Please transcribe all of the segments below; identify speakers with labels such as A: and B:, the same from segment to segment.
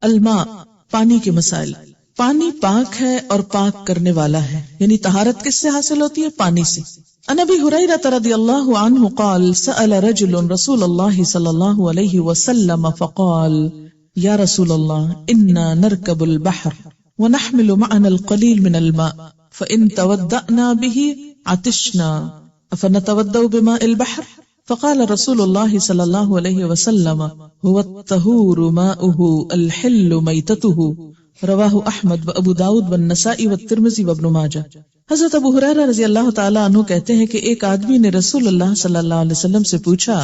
A: الماء، پانی کے مسائل. پانی پاک ہے اور پاک کرنے والا ہے، یعنی طہارت کس سے حاصل ہوتی ہے؟ پانی سے. عن ابی ہریرہ رضی اللہ عنہ قال سأل رجل رسول اللہ صلی اللہ علیہ وسلم فقال یا رسول اللہ انا نرکب البحر ونحمل معنا القلیل من الماء فإن تودأنا به عطشنا فنتودأ بماء البحر فقال رسول اللہ صلی اللہ علیہ وسلم هو الطہور ماؤه الحل میتته رواہ احمد و ابو داود والنسائی والترمذی وابن ماجہ. حضرت ابو ہریرہ رضی اللہ تعالیٰ عنہ کہتے ہیں کہ ایک آدمی نے رسول اللہ صلی اللہ علیہ وسلم سے پوچھا،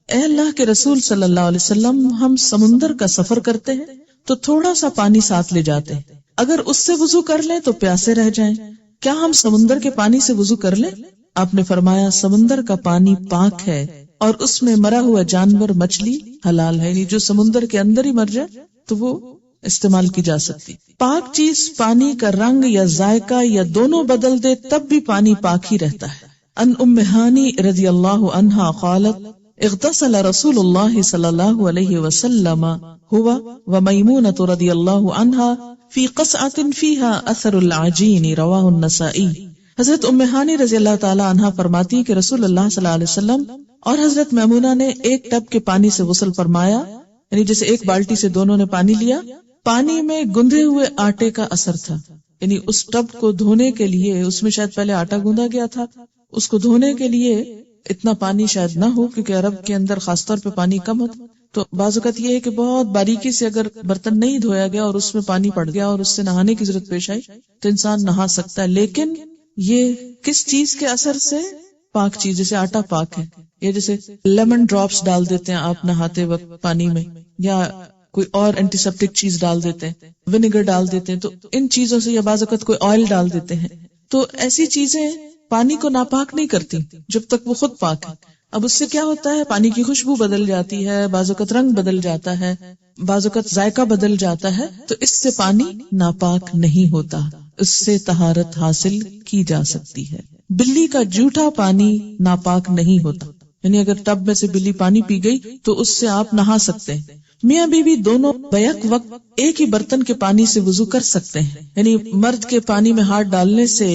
A: اے اللہ کے رسول صلی اللہ علیہ وسلم، ہم سمندر کا سفر کرتے ہیں تو تھوڑا سا پانی ساتھ لے جاتے ہیں، اگر اس سے وضو کر لیں تو پیاسے رہ جائیں، کیا ہم سمندر کے پانی سے وضو کر لیں؟ آپ نے فرمایا سمندر کا پانی پاک ہے اور اس میں مرا ہوا جانور مچھلی حلال ہے، یعنی جو سمندر کے اندر ہی مر جائے تو وہ استعمال کی جا سکتی. پاک چیز پانی کا رنگ یا ذائقہ یا دونوں بدل دے تب بھی پانی پاک ہی رہتا ہے. ان ام ہانی رضی اللہ عنہا قالت اغتسل رسول اللہ صلی اللہ علیہ وسلم هو ومیمونۃ رضی اللہ عنہا فی قصعۃ فیہا اثر العجین رواہ النسائی. حضرت ام ہانی رضی اللہ تعالی عنہا فرماتی کہ رسول اللہ صلی اللہ علیہ وسلم اور حضرت میمونہ نے ایک ٹب کے پانی سے غسل فرمایا، یعنی جیسے ایک بالٹی سے دونوں نے پانی لیا، پانی میں گندھے ہوئے آٹے کا اثر تھا، یعنی اس ٹب کو دھونے کے لیے اس میں شاید پہلے آٹا گوندا گیا تھا، اس کو دھونے کے لیے اتنا پانی شاید نہ ہو کیونکہ عرب کے اندر خاص طور پہ پانی کم ہوتا، تو بعض اوقات یہ ہے کہ بہت باریکی سے اگر برتن نہیں دھویا گیا اور اس میں پانی پڑ گیا اور اس سے نہانے کی ضرورت پیش آئی تو انسان نہا سکتا ہے. لیکن یہ کس چیز کے اثر سے؟ پاک چیز، جیسے آٹا پاک ہے، یا جیسے لیمن ڈراپس ڈال دیتے ہیں آپ نہاتے وقت پانی میں، یا کوئی اور اینٹی سیپٹک چیز ڈال دیتے ہیں، ونیگر ڈال دیتے ہیں، تو ان چیزوں سے، یا بعض اوقات کوئی آئل ڈال دیتے ہیں، تو ایسی چیزیں پانی کو ناپاک نہیں کرتی جب تک وہ خود پاک ہے. اب اس سے کیا ہوتا ہے؟ پانی کی خوشبو بدل جاتی ہے، بعض اوقات رنگ بدل جاتا ہے، بعض اوقات ذائقہ بدل جاتا ہے، تو اس سے پانی ناپاک نہیں ہوتا، اس سے طہارت حاصل کی جا سکتی ہے. بلی کا جھوٹا پانی ناپاک نہیں ہوتا، یعنی اگر ٹب میں سے بلی پانی پی گئی تو اس سے آپ نہا سکتے ہیں. میاں بیوی دونوں بیک وقت ایک ہی برتن کے پانی سے وضو کر سکتے ہیں، یعنی مرد کے پانی میں ہاتھ ڈالنے سے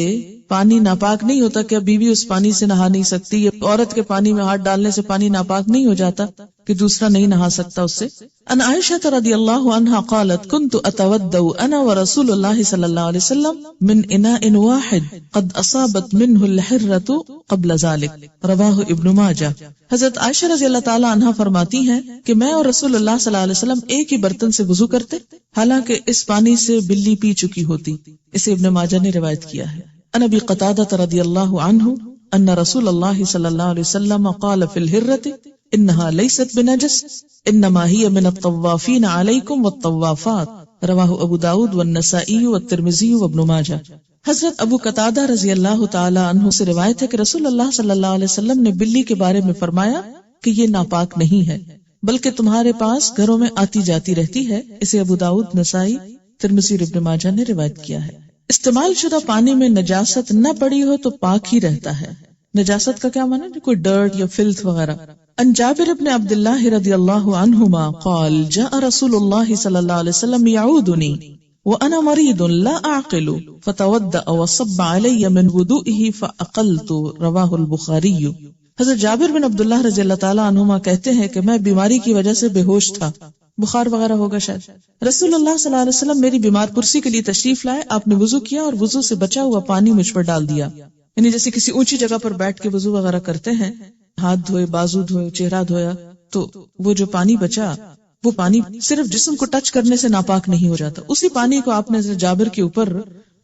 A: پانی ناپاک نہیں ہوتا کہ بیوی اس پانی سے نہا نہیں سکتی، یا عورت کے پانی میں ہاتھ ڈالنے سے پانی ناپاک نہیں ہو جاتا کہ دوسرا نہیں نہا سکتا اس سے. ان عائشہ رضی اللہ عنہا قالت كنت اتودع انا ورسول اللہ صلی اللہ علیہ وسلم من اناء واحد قد اصابت منه الحرة قبل ذلك رواہ ابن ماجہ. حضرت عائشہ رضی اللہ تعالی عنہا فرماتی ہیں کہ میں اور رسول اللہ صلی اللہ علیہ وسلم ایک ہی برتن سے وضو کرتے، حالانکہ اس پانی سے بلی پی چکی ہوتی. اسے ابن ماجہ نے روایت کیا ہے. ان ابی قتادہ رضی اللہ عنہ ان رسول اللہ صلی اللہ علیہ وسلم قال فی الحرة انها لیست بنجس انما هي من الطوافین علیکم والطوافات رواہ ابو داود والنسائی والترمذی وابن ماجہ. حضرت ابو قتادہ رضی اللہ تعالی عنہ سے روایت ہے کہ رسول اللہ صلی اللہ علیہ وسلم نے بلی کے بارے میں فرمایا کہ یہ ناپاک نہیں ہے بلکہ تمہارے پاس گھروں میں آتی جاتی رہتی ہے. اسے ابو داود، نسائی، ترمذی اور ابن ماجہ نے روایت کیا ہے. استعمال شدہ پانی میں نجاست نہ پڑی ہو تو پاک ہی رہتا ہے. نجاست کا کیا معنی ہے؟ کوئی ڈرٹ یا فلتھ وغیرہ. ان جابر بن عبد اللہ رضی اللہ عنہما قال جاء رسول اللہ صلی اللہ علیہ وسلم یعودنی وانا مريض لا اعقل فتودأ وصب علي من وضوئه فاقلت رواہ البخاری. حضرت جابر بن عبداللہ رضی اللہ تعالی عنہما کہتے ہیں کہ میں بیماری کی وجہ سے بے ہوش تھا، بخار وغیرہ ہوگا شاید. رسول اللہ صلی اللہ علیہ وسلم میری بیمار پرسی کے لیے تشریف لائے، آپ نے وضو کیا اور وضو سے بچا ہوا پانی مجھ پر ڈال دیا. یعنی جیسے کسی اونچی جگہ پر بیٹھ کے وضو وغیرہ کرتے ہیں، ہاتھ دھوئے، بازو دھوئے، چہرہ دھویا، تو وہ جو پانی بچا وہ پانی صرف جسم کو ٹچ کرنے سے ناپاک نہیں ہو جاتا، اسی پانی کو آپ نے جابر کے اوپر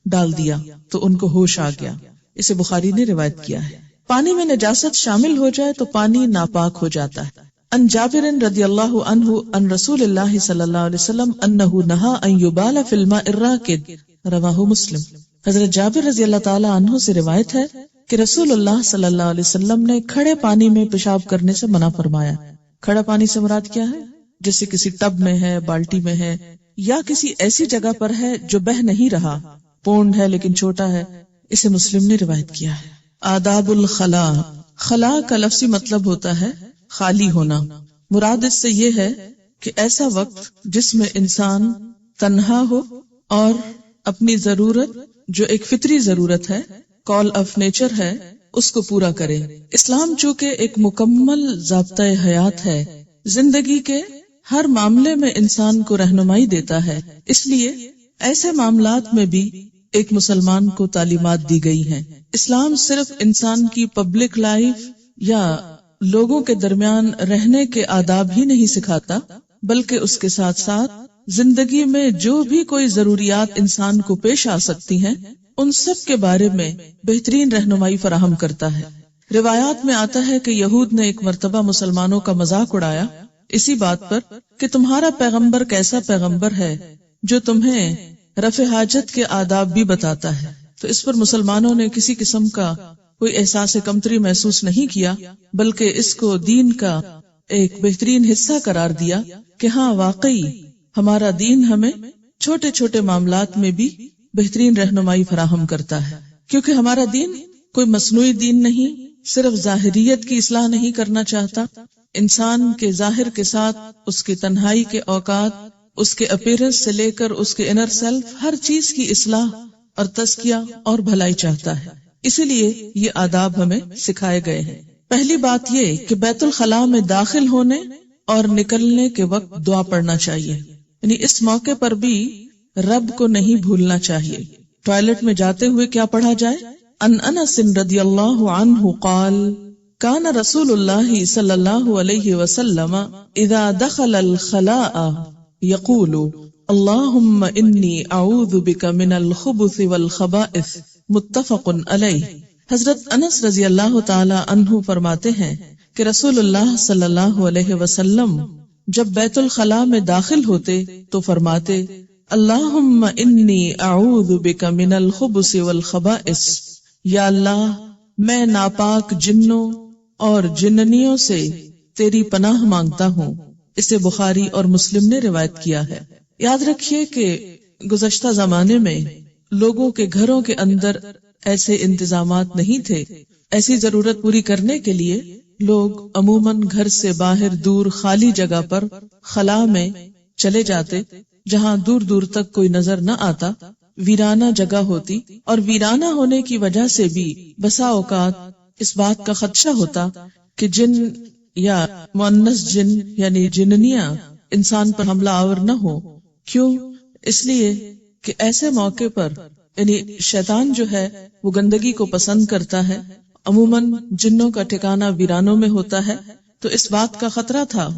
A: ڈال دیا تو ان کو ہوش آ گیا. اسے بخاری نے روایت کیا ہے. پانی میں نجاست شامل ہو جائے تو پانی ناپاک ہو جاتا ہے. ان جابر رضی اللہ عنہ ان رسول اللہ صلی اللہ علیہ وسلم انہ نہا ان یبال فی الماء الراکد رواہ مسلم. حضرت جابر رضی اللہ تعالی عنہ سے روایت ہے کہ رسول اللہ صلی اللہ علیہ وسلم نے کھڑے پانی میں پیشاب کرنے سے منع فرمایا. کھڑا پانی سے مراد کیا ہے؟ جیسے کسی ٹب میں ہے، بالٹی میں ہے، یا کسی ایسی جگہ پر ہے جو بہ نہیں رہا، پونڈ ہے لیکن چھوٹا ہے. اسے مسلم نے روایت کیا ہے. آداب الخلاء. خلاء کا لفظی مطلب ہوتا ہے خالی ہونا. مراد اس سے یہ ہے کہ ایسا وقت جس میں انسان تنہا ہو اور اپنی ضرورت جو ایک فطری ضرورت ہے، کال آف نیچر ہے، اس کو پورا کرے۔ اسلام چونکہ ایک مکمل ضابطۂ حیات ہے، زندگی کے ہر معاملے میں انسان کو رہنمائی دیتا ہے، اس لیے ایسے معاملات میں بھی ایک مسلمان کو تعلیمات دی گئی ہیں۔ اسلام صرف انسان کی پبلک لائف یا لوگوں کے درمیان رہنے کے آداب ہی نہیں سکھاتا، بلکہ اس کے ساتھ ساتھ زندگی میں جو بھی کوئی ضروریات انسان کو پیش آ سکتی ہیں ان سب کے بارے میں بہترین رہنمائی فراہم کرتا ہے۔ روایات میں آتا ہے کہ یہود نے ایک مرتبہ مسلمانوں کا مذاق اڑایا اسی بات پر کہ تمہارا پیغمبر کیسا پیغمبر ہے جو تمہیں رفع حاجت کے آداب بھی بتاتا ہے۔ تو اس پر مسلمانوں نے کسی قسم کا کوئی احساس کمتری محسوس نہیں کیا، بلکہ اس کو دین کا ایک بہترین حصہ قرار دیا کہ ہاں واقعی ہمارا دین ہمیں چھوٹے چھوٹے معاملات میں بھی بہترین رہنمائی فراہم کرتا ہے، کیونکہ ہمارا دین کوئی مصنوعی دین نہیں، صرف ظاہریت کی اصلاح نہیں کرنا چاہتا، انسان کے ظاہر کے ساتھ اس کی تنہائی کے اوقات، اس کے اپیرنس سے لے کر اس کے انر سیلف، ہر چیز کی اصلاح اور تزکیہ اور بھلائی چاہتا ہے۔ اسی لیے یہ آداب ہمیں سکھائے گئے ہیں۔ پہلی بات یہ کہ بیت الخلاء میں داخل ہونے اور نکلنے کے وقت دعا پڑھنا چاہیے، یعنی اس موقع پر بھی رب کو نہیں بھولنا چاہیے۔ ٹوائلٹ میں جاتے ہوئے کیا پڑھا جائے؟ ان انس رضی اللہ عنہ قال کان رسول اللہ صلی اللہ علیہ وسلم اذا دخل الخلاء یقول اللہم انی اعوذ بک من الخبث والخبائث، متفق علیہ۔ حضرت انس رضی اللہ تعالی عنہ فرماتے ہیں کہ رسول اللہ صلی اللہ علیہ وسلم جب بیت الخلاء میں داخل ہوتے تو فرماتے اللہم انی اعوذ بک من الخبث والخبائث، یا اللہ میں ناپاک جنوں اور جننیوں سے تیری پناہ مانگتا ہوں۔ اسے بخاری اور مسلم نے روایت کیا ہے۔ یاد رکھیے کہ گزشتہ زمانے میں لوگوں کے گھروں کے اندر ایسے انتظامات نہیں تھے۔ ایسی ضرورت پوری کرنے کے لیے لوگ عموماً گھر سے باہر دور خالی جگہ پر خلا میں چلے جاتے، جہاں دور دور تک کوئی نظر نہ آتا، ویرانہ جگہ ہوتی، اور ویرانہ ہونے کی وجہ سے بھی بسا اوقات اس بات کا خدشہ ہوتا کہ جن یا مؤنث جن یعنی جننیاں انسان پر حملہ آور نہ ہو۔ کیوں؟ اس لیے کہ ایسے موقع پر یعنی شیطان جو ہے وہ گندگی کو پسند کرتا ہے، عموماً جنوں کا ٹھکانہ ویرانوں میں ہوتا ہے، تو اس بات کا خطرہ تھا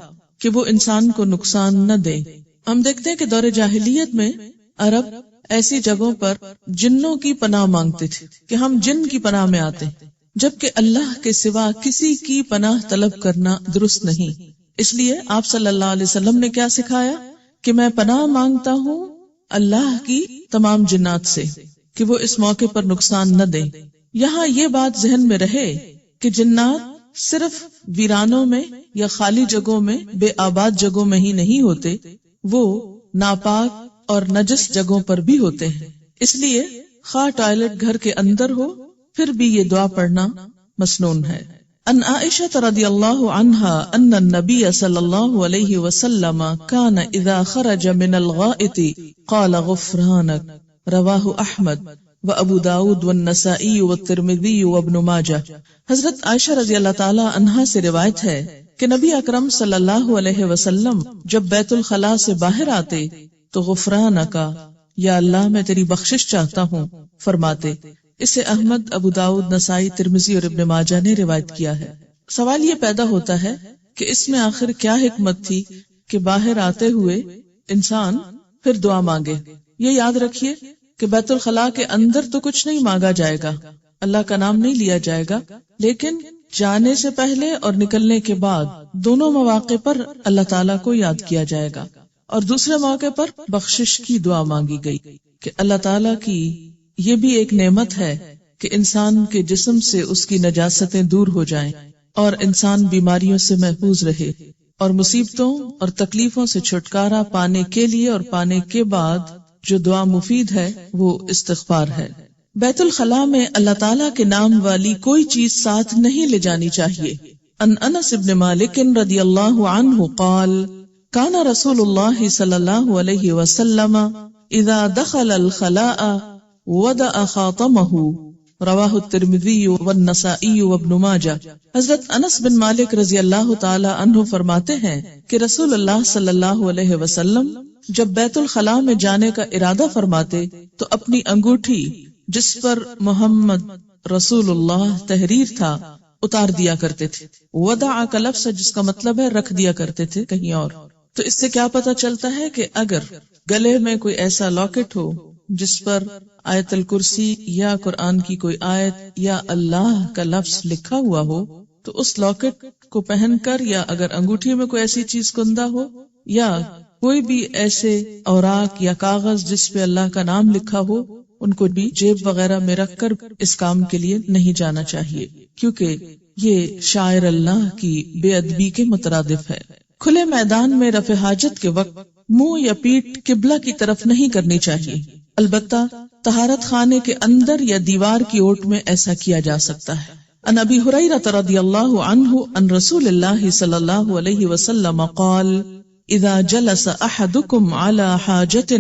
A: کہ وہ انسان کو نقصان نہ دے۔ ہم دیکھتے ہیں کہ دور جاہلیت میں عرب ایسی جگہوں پر جنوں کی پناہ مانگتے تھے کہ ہم جن کی پناہ میں آتے، جبکہ اللہ کے سوا کسی کی پناہ طلب کرنا درست نہیں۔ اس لیے آپ صلی اللہ علیہ وسلم نے کیا سکھایا کہ میں پناہ مانگتا ہوں اللہ کی تمام جنات سے کہ وہ اس موقع پر نقصان نہ دیں۔ یہاں یہ بات ذہن میں رہے کہ جنات صرف ویرانوں میں یا خالی جگہوں میں، بے آباد جگہوں میں ہی نہیں ہوتے، وہ ناپاک اور نجس جگہوں پر بھی ہوتے ہیں۔ اس لیے خواہ ٹوائلٹ گھر کے اندر ہو پھر بھی یہ دعا پڑھنا مسنون ہے۔ ان عائشہ رضی اللہ عنہا ان النبی صلی اللہ علیہ وسلم کان اذا خرج من الغائط قال غفرانک، رواہ احمد و ابو داود والنسائی والترمذی وابن ماجہ۔ حضرت عائشہ رضی اللہ تعالی عنہا سے روایت ہے کہ نبی اکرم صلی اللہ علیہ وسلم جب بیت الخلاء سے باہر آتے تو غفرانکا، یا اللہ میں تیری بخشش چاہتا ہوں فرماتے۔ اسے احمد، ابو داؤد، نسائی، ترمذی اور ابن ماجہ نے روایت کیا ہے۔ سوال یہ پیدا ہوتا ہے کہ اس میں آخر کیا حکمت تھی کہ باہر آتے ہوئے انسان پھر دعا مانگے؟ یہ یاد رکھیے کہ بیت الخلاء کے اندر تو کچھ نہیں مانگا جائے گا، اللہ کا نام نہیں لیا جائے گا، لیکن جانے سے پہلے اور نکلنے کے بعد دونوں مواقع پر اللہ تعالیٰ کو یاد کیا جائے گا، اور دوسرے موقع پر بخشش کی دعا مانگی گئی کہ اللہ تعالیٰ کی یہ بھی ایک نعمت ہے کہ انسان کے جسم سے اس کی نجاستیں دور ہو جائیں اور انسان بیماریوں سے محفوظ رہے، اور مصیبتوں اور تکلیفوں سے چھٹکارا پانے کے لیے اور پانے کے بعد جو دعا مفید ہے وہ استغفار ہے۔ بیت الخلاء میں اللہ تعالیٰ کے نام والی کوئی چیز ساتھ نہیں لے جانی چاہیے۔ ان انس بن مالک رضی اللہ عنہ قال کان رسول اللہ صلی اللہ علیہ وسلم اذا دخل الخلاء وضع خاتمه رواہ الترمذی والنسائی وابن ماجہ۔ حضرت انس بن مالک رضی اللہ تعالی عنہ فرماتے ہیں کہ رسول اللہ صلی اللہ علیہ وسلم جب بیت الخلاء میں جانے کا ارادہ فرماتے تو اپنی انگوٹھی جس پر محمد رسول اللہ تحریر تھا اتار دیا کرتے تھے۔ وضع کا لفظ جس کا مطلب ہے رکھ دیا کرتے تھے کہیں اور۔ تو اس سے کیا پتہ چلتا ہے کہ اگر گلے میں کوئی ایسا لاکٹ ہو جس پر آیت الکرسی یا قرآن کی کوئی آیت یا اللہ کا لفظ لکھا ہوا ہو تو اس لاکٹ کو پہن کر، یا اگر انگوٹھی میں کوئی ایسی چیز کندہ ہو یا کوئی بھی ایسے اوراق یا کاغذ جس پہ اللہ کا نام لکھا ہو، ان کو بھی جیب وغیرہ میں رکھ کر اس کام کے لیے نہیں جانا چاہیے، کیونکہ یہ شاعر اللہ کی بے ادبی کے مترادف ہے۔ کھلے میدان میں رفع حاجت کے وقت منہ یا پیٹھ قبلہ کی طرف نہیں کرنی چاہیے، البتہ طہارت خانے کے اندر یا دیوار کی اوٹ میں ایسا کیا جا سکتا ہے۔ عن ابی ہریرہ رضی اللہ عنہ عن رسول اللہ صلی اللہ علیہ وسلم قال اذا جلس احدکم علی حاجۃ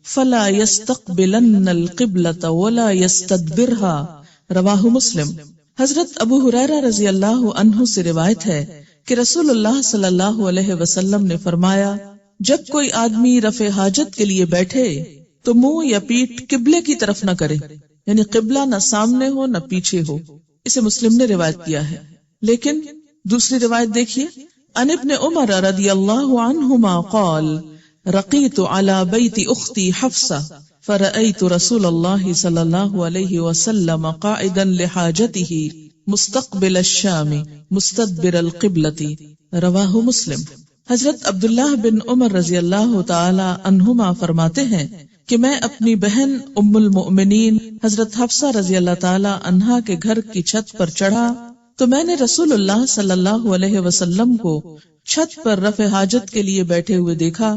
A: فلا يستقبلن القبلة ولا يستدبرها رواہ مسلم۔ حضرت ابو ہریرہ رضی اللہ عنہ سے روایت ہے کہ رسول اللہ صلی اللہ علیہ وسلم نے فرمایا، جب کوئی آدمی رفع حاجت کے لیے بیٹھے تو منہ یا پیٹھ قبلے کی طرف نہ کرے، یعنی قبلہ نہ سامنے ہو نہ پیچھے ہو۔ اسے مسلم نے روایت کیا ہے۔ لیکن دوسری روایت دیکھیے، عن ابن عمر رضی اللہ عنہما قال رقیت علی بیت اختی حفصہ فرأیت رسول اللہ صلی اللہ علیہ وسلم قائدا لحاجته مستقبل الشام مستدبر القبلة رواہ مسلم۔ حضرت عبداللہ بن عمر رضی اللہ تعالی عنہما فرماتے ہیں کہ میں اپنی بہن ام المؤمنین حضرت حفصہ رضی اللہ تعالی عنہا کے گھر کی چھت پر چڑھا تو میں نے رسول اللہ صلی اللہ علیہ وسلم کو چھت پر رفع حاجت کے لیے بیٹھے ہوئے دیکھا۔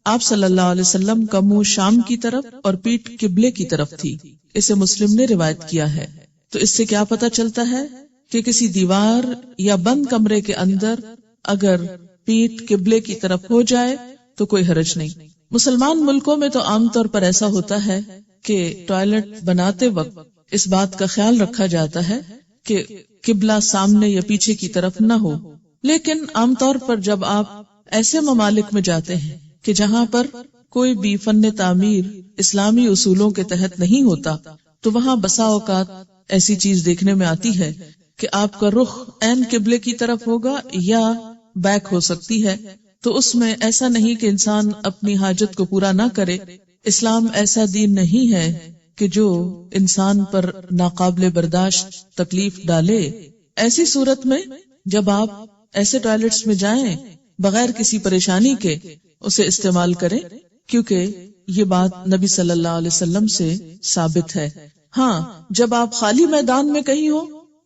A: آپ صلی اللہ علیہ وسلم کا منہ شام کی طرف اور پیٹھ قبلے کی طرف تھی۔ اسے مسلم نے روایت کیا ہے۔ تو اس سے کیا پتہ چلتا ہے کہ کسی دیوار یا بند کمرے کے اندر اگر پیٹھ قبلے کی طرف ہو جائے تو کوئی حرج نہیں۔ مسلمان ملکوں میں تو عام طور پر ایسا ہوتا ہے کہ ٹوائلٹ بناتے وقت اس بات کا خیال رکھا جاتا ہے کہ قبلہ سامنے یا پیچھے کی طرف نہ ہو، لیکن عام طور پر جب آپ ایسے ممالک میں جاتے ہیں کہ جہاں پر کوئی بھی فن تعمیر اسلامی اصولوں کے تحت نہیں ہوتا تو وہاں بسا اوقات ایسی چیز دیکھنے میں آتی ہے کہ آپ کا رخ عین قبلے کی طرف ہوگا یا بیک ہو سکتی ہے، تو اس میں ایسا نہیں کہ انسان اپنی حاجت کو پورا نہ کرے۔ اسلام ایسا دین نہیں ہے کہ جو انسان پر ناقابل برداشت تکلیف ڈالے۔ ایسی صورت میں جب آپ ایسے ٹوائلٹس میں جائیں بغیر کسی پریشانی کے اسے استعمال کریں، کیونکہ یہ بات نبی صلی اللہ علیہ وسلم سے ثابت ہے۔ ہاں، جب آپ خالی میدان میں کہیں ہو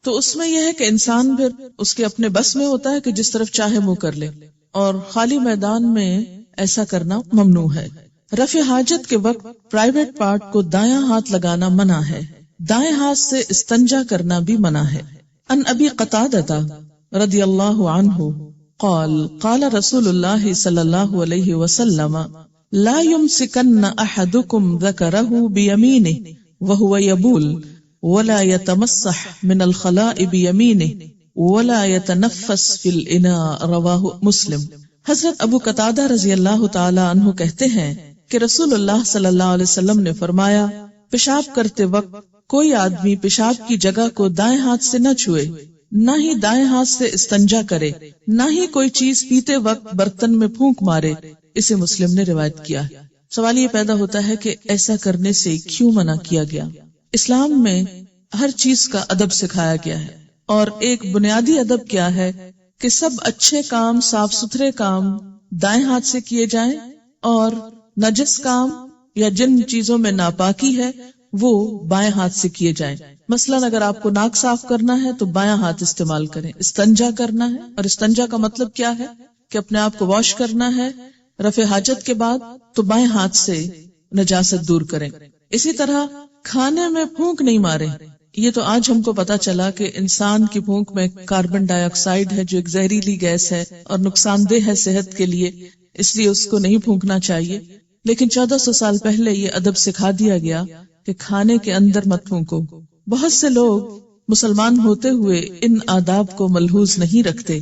A: تو اس میں یہ ہے کہ انسان پھر اس کے اپنے بس میں ہوتا ہے کہ جس طرف چاہے منہ کر لے، اور خالی میدان میں ایسا کرنا ممنوع ہے۔ رفع حاجت کے وقت پرائیویٹ پارٹ کو دایاں ہاتھ لگانا منع ہے، دائیں ہاتھ سے استنجا کرنا بھی منع ہے۔ ان ابی قتادہ رضی اللہ عنہ قال قال رسول اللہ صلی اللہ علیہ وسلم لا يمسكن احدكم ذكره بيمينه وهو يبول ولا يتمسح من الخلاء بيمينه ولا يتنفس في الاناء رواہ مسلم۔ حضرت ابو قتادہ رضی اللہ تعالی عنہ کہتے ہیں کہ رسول اللہ صلی اللہ علیہ وسلم نے فرمایا، پیشاب کرتے وقت کوئی آدمی پیشاب کی جگہ کو دائیں ہاتھ سے نہ چھوئے، نہ ہی دائیں ہاتھ سے استنجا کرے، نہ ہی کوئی چیز پیتے وقت برتن میں پھونک مارے۔ اسے مسلم نے روایت کیا۔ سوال یہ پیدا ہوتا ہے کہ ایسا کرنے سے کیوں منع کیا گیا؟ اسلام میں ہر چیز کا ادب سکھایا گیا ہے، اور ایک بنیادی ادب کیا ہے کہ سب اچھے کام، صاف ستھرے کام دائیں ہاتھ سے کیے جائیں، اور نجس کام یا جن چیزوں میں ناپاکی ہے وہ بائیں ہاتھ سے کیے جائیں۔ مثلاً اگر آپ کو ناک صاف کرنا ہے تو بایاں ہاتھ استعمال کریں۔ استنجا کرنا ہے، اور استنجا کا مطلب کیا ہے کہ اپنے آپ کو واش کرنا ہے رفع حاجت کے بعد، تو بائیں ہاتھ سے نجاست دور کریں۔ اسی طرح کھانے میں پھونک نہیں مارے، یہ تو آج ہم کو پتا چلا کہ انسان کی پھونک میں کاربن ڈائی آکسائڈ ہے جو ایک زہریلی گیس ہے اور نقصان دہ ہے صحت کے لیے، اس لیے اس کو نہیں پھونکنا چاہیے. لیکن 1400 سال پہلے یہ ادب سکھا دیا گیا کہ کھانے کے اندر مت پھونکو. بہت سے لوگ مسلمان ہوتے ہوئے ان آداب کو ملحوظ نہیں رکھتے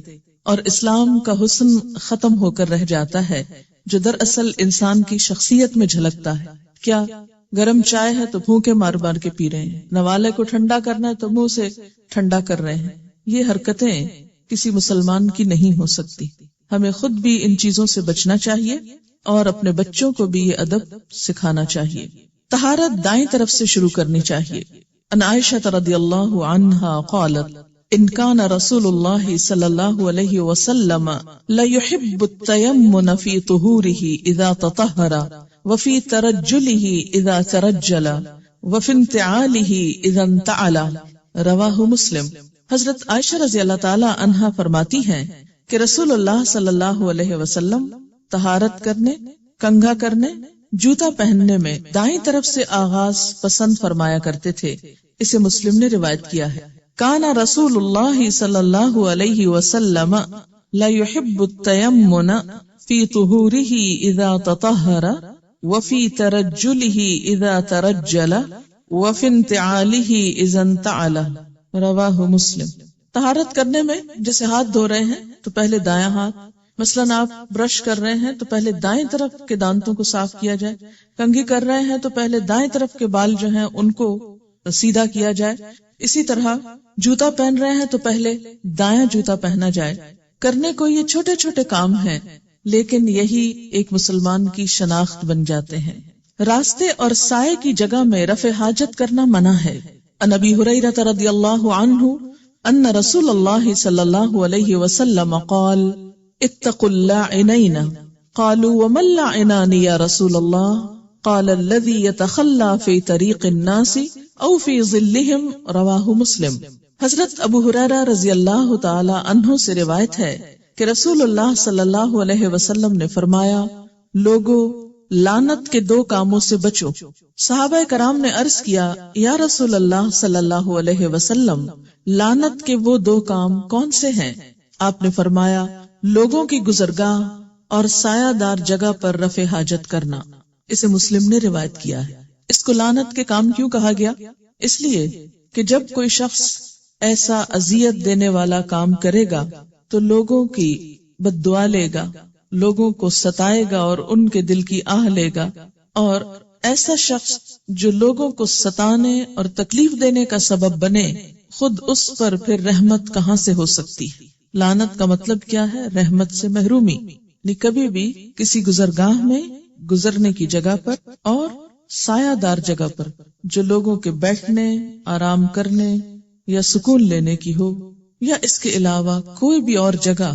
A: اور اسلام کا حسن ختم ہو کر رہ جاتا ہے جو دراصل انسان کی شخصیت میں جھلکتا ہے. کیا گرم چائے ہے تو پھونکے مار مار کے پی رہے ہیں، نوالے کو ٹھنڈا کرنا ہے تو منہ سے ٹھنڈا کر رہے ہیں. یہ حرکتیں کسی مسلمان کی نہیں ہو سکتی. ہمیں خود بھی ان چیزوں سے بچنا چاہیے اور اپنے بچوں کو بھی یہ ادب سکھانا چاہیے. طہارت دائیں طرف سے شروع کرنی چاہیے. ان عائشہ رضی اللہ عنہا قالت ان کان رسول اللہ صلی اللہ علیہ وسلم لیحب التیمن فی طہورہ اذا تطہر وفی ترجلہ اذا ترجل وفی انتعالہ اذا انتعل. رواہ مسلم. حضرت عائشہ رضی اللہ تعالی عنہا فرماتی ہیں کہ رسول اللہ صلی اللہ علیہ وسلم طہارت کرنے، کنگھا کرنے، جوتا پہننے میں دائیں طرف سے آغاز پسند فرمایا کرتے تھے. اسے مسلم نے روایت کیا ہے. کان رسول اللہ صلی اللہ علیہ وسلم لا يحب التیمن فی طہورہ اذا تطہر وفی ترجلہ اذا ترجل وفی انتعالہ اذا انتعل. رواہ مسلم. طہارت کرنے میں جیسے ہاتھ دھو رہے ہیں تو پہلے دایاں ہاتھ، مثلاً آپ برش کر رہے ہیں تو پہلے دائیں طرف کے دانتوں کو صاف کیا جائے، کنگھی کر رہے ہیں تو پہلے دائیں طرف کے بال جو ہیں ان کو سیدھا کیا جائے. اسی طرح جوتا پہن رہے ہیں تو پہلے دایاں جوتا پہنا جائے. کرنے کو یہ چھوٹے چھوٹے کام ہیں لیکن یہی ایک مسلمان کی شناخت بن جاتے ہیں. راستے اور سائے کی جگہ میں رفع حاجت کرنا منع ہے. عن ابی ہریرہ رضی اللہ عنہ ان رسول اللہ صلی اللہ علیہ وسلم قال اتقوا اللاعنین قالوا وما اللاعنان یا رسول اللہ قال الذي يتخلى في طريق الناس او في ظلهم. رواہ مسلم. حضرت ابو ہریرہ رضی اللہ تعالی عنہ سے روایت ہے کہ رسول اللہ صلی اللہ علیہ وسلم نے فرمایا لوگو لعنت کے دو کاموں سے بچو. صحابہ کرام نے عرض کیا یا رسول اللہ صلی اللہ علیہ وسلم لعنت کے وہ دو کام کون سے ہیں؟ آپ نے فرمایا لوگوں کی گزرگاہ اور سایہ دار جگہ پر رفع حاجت کرنا. اسے مسلم نے روایت کیا ہے. اس کو لعنت کے کام کیوں کہا گیا؟ اس لیے کہ جب کوئی شخص ایسا اذیت دینے والا کام کرے گا تو لوگوں کی بد دعا لے گا، لوگوں کو ستائے گا اور ان کے دل کی آہ لے گا. اور ایسا شخص جو لوگوں کو ستانے اور تکلیف دینے کا سبب بنے، خود اس پر پھر رحمت کہاں سے ہو سکتی؟ لعنت کا مطلب کیا ہے؟ رحمت سے محرومی. کبھی بھی کسی گزرگاہ میں، گزرنے کی جگہ پر اور سایہ دار جگہ پر جو لوگوں کے بیٹھنے، آرام کرنے یا سکون لینے کی ہو، یا اس کے علاوہ کوئی بھی اور جگہ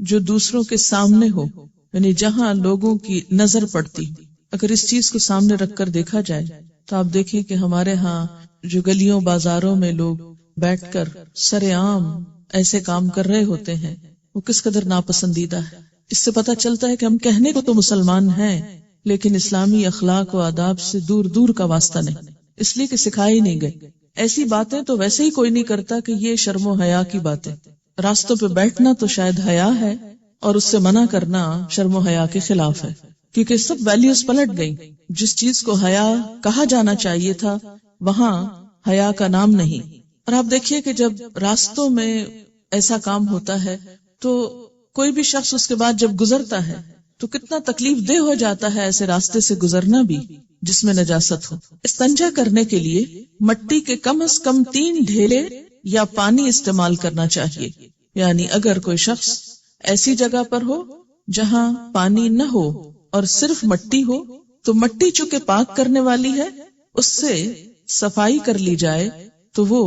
A: جو دوسروں کے سامنے ہو، یعنی جہاں لوگوں کی نظر پڑتی. اگر اس چیز کو سامنے رکھ کر دیکھا جائے تو آپ دیکھیں کہ ہمارے ہاں جو گلیوں بازاروں میں لوگ بیٹھ کر سر عام ایسے کام کر رہے ہوتے ہیں، وہ کس قدر ناپسندیدہ ہے. اس سے پتہ چلتا ہے کہ ہم کہنے کو تو مسلمان ہیں لیکن اسلامی اخلاق و آداب سے دور دور کا واسطہ نہیں، اس لیے کہ سکھائی نہیں گئی. ایسی باتیں تو ویسے ہی کوئی نہیں کرتا کہ یہ شرم و حیا کی باتیں. راستوں پہ بیٹھنا تو شاید حیا ہے اور اس سے منع کرنا شرم و حیا کے خلاف ہے، کیونکہ سب ویلیوز پلٹ گئی. جس چیز کو حیا کہا جانا چاہیے تھا وہاں حیا کا نام نہیں. اور آپ دیکھیے کہ جب راستوں میں ایسا کام ہوتا ہے تو کوئی بھی شخص اس کے بعد جب گزرتا ہے تو کتنا تکلیف دہ ہو جاتا ہے ایسے راستے سے گزرنا بھی جس میں نجاست ہو. استنجا کرنے کے لیے مٹی کے کم از کم 3 ڈھیلے یا پانی استعمال کرنا چاہیے. یعنی اگر کوئی شخص ایسی جگہ پر ہو جہاں پانی نہ ہو اور صرف مٹی ہو تو مٹی چونکہ پاک کرنے والی ہے، اس سے صفائی کر لی جائے تو وہ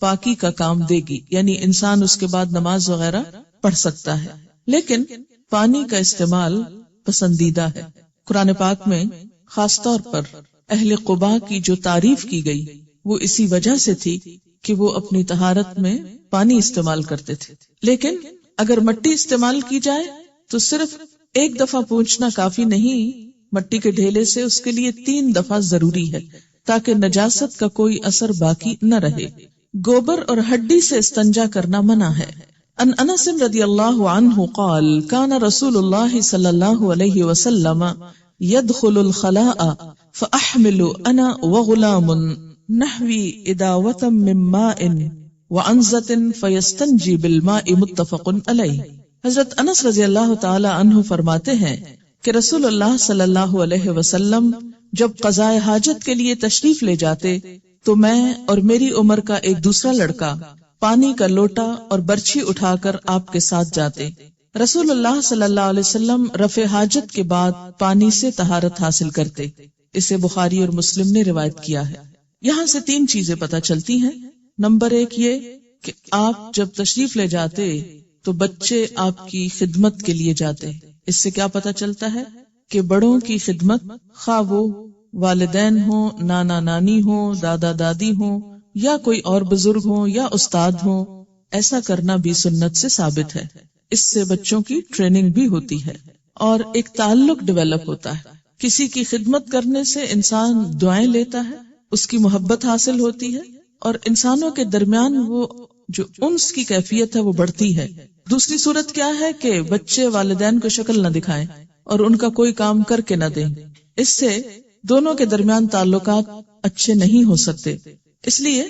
A: پاکی کا کام دے گی، یعنی انسان اس کے بعد نماز وغیرہ پڑھ سکتا ہے. لیکن پانی کا استعمال پسندیدہ ہے. قرآن پاک میں خاص طور پر اہل قباء کی جو تعریف کی گئی وہ اسی وجہ سے تھی کہ وہ اپنی طہارت میں پانی استعمال کرتے تھے. لیکن اگر مٹی استعمال کی جائے تو صرف 1 دفعہ پوچھنا کافی نہیں، مٹی کے ڈھیلے سے اس کے لیے 3 دفعہ ضروری ہے تاکہ نجاست کا کوئی اثر باقی نہ رہے. گوبر اور ہڈی سے استنجا کرنا منع ہے۔ ان انس رضی اللہ عنہ قال کان رسول اللہ صلی اللہ علیہ وسلم يدخل الخلاء فاحمل انا وغلام نحوی اداوة من ماء وعنزة فيستنجي بالماء متفق علیہ۔ حضرت انس رضی اللہ تعالی عنہ فرماتے ہیں کہ رسول اللہ صلی اللہ علیہ وسلم جب قضاء حاجت کے لیے تشریف لے جاتے تو میں اور میری عمر کا ایک دوسرا لڑکا پانی کا لوٹا اور برچھی اٹھا کر آپ کے ساتھ جاتے۔ رسول اللہ صلی اللہ علیہ وسلم رفع حاجت کے بعد پانی سے طہارت حاصل کرتے۔ اسے بخاری اور مسلم نے روایت کیا ہے۔ یہاں سے 3 چیزیں پتہ چلتی ہیں۔ نمبر 1 یہ کہ آپ جب تشریف لے جاتے تو بچے آپ کی خدمت کے لیے جاتے۔ اس سے کیا پتہ چلتا ہے کہ بڑوں کی خدمت، خواہ وہ والدین ہوں، نانا نانی ہوں، دادا دادی ہوں، یا کوئی اور بزرگ ہوں یا استاد ہوں، ایسا کرنا بھی سنت سے ثابت ہے۔ اس سے بچوں کی ٹریننگ بھی ہوتی ہے اور ایک تعلق ڈیولپ ہوتا ہے۔ کسی کی خدمت کرنے سے انسان دعائیں لیتا ہے، اس کی محبت حاصل ہوتی ہے اور انسانوں کے درمیان وہ جو انس کی کیفیت ہے وہ بڑھتی ہے۔ دوسری صورت کیا ہے کہ بچے والدین کو شکل نہ دکھائیں اور ان کا کوئی کام کر کے نہ دیں۔ اس سے دونوں کے درمیان تعلقات اچھے نہیں ہو سکتے۔ اس لیے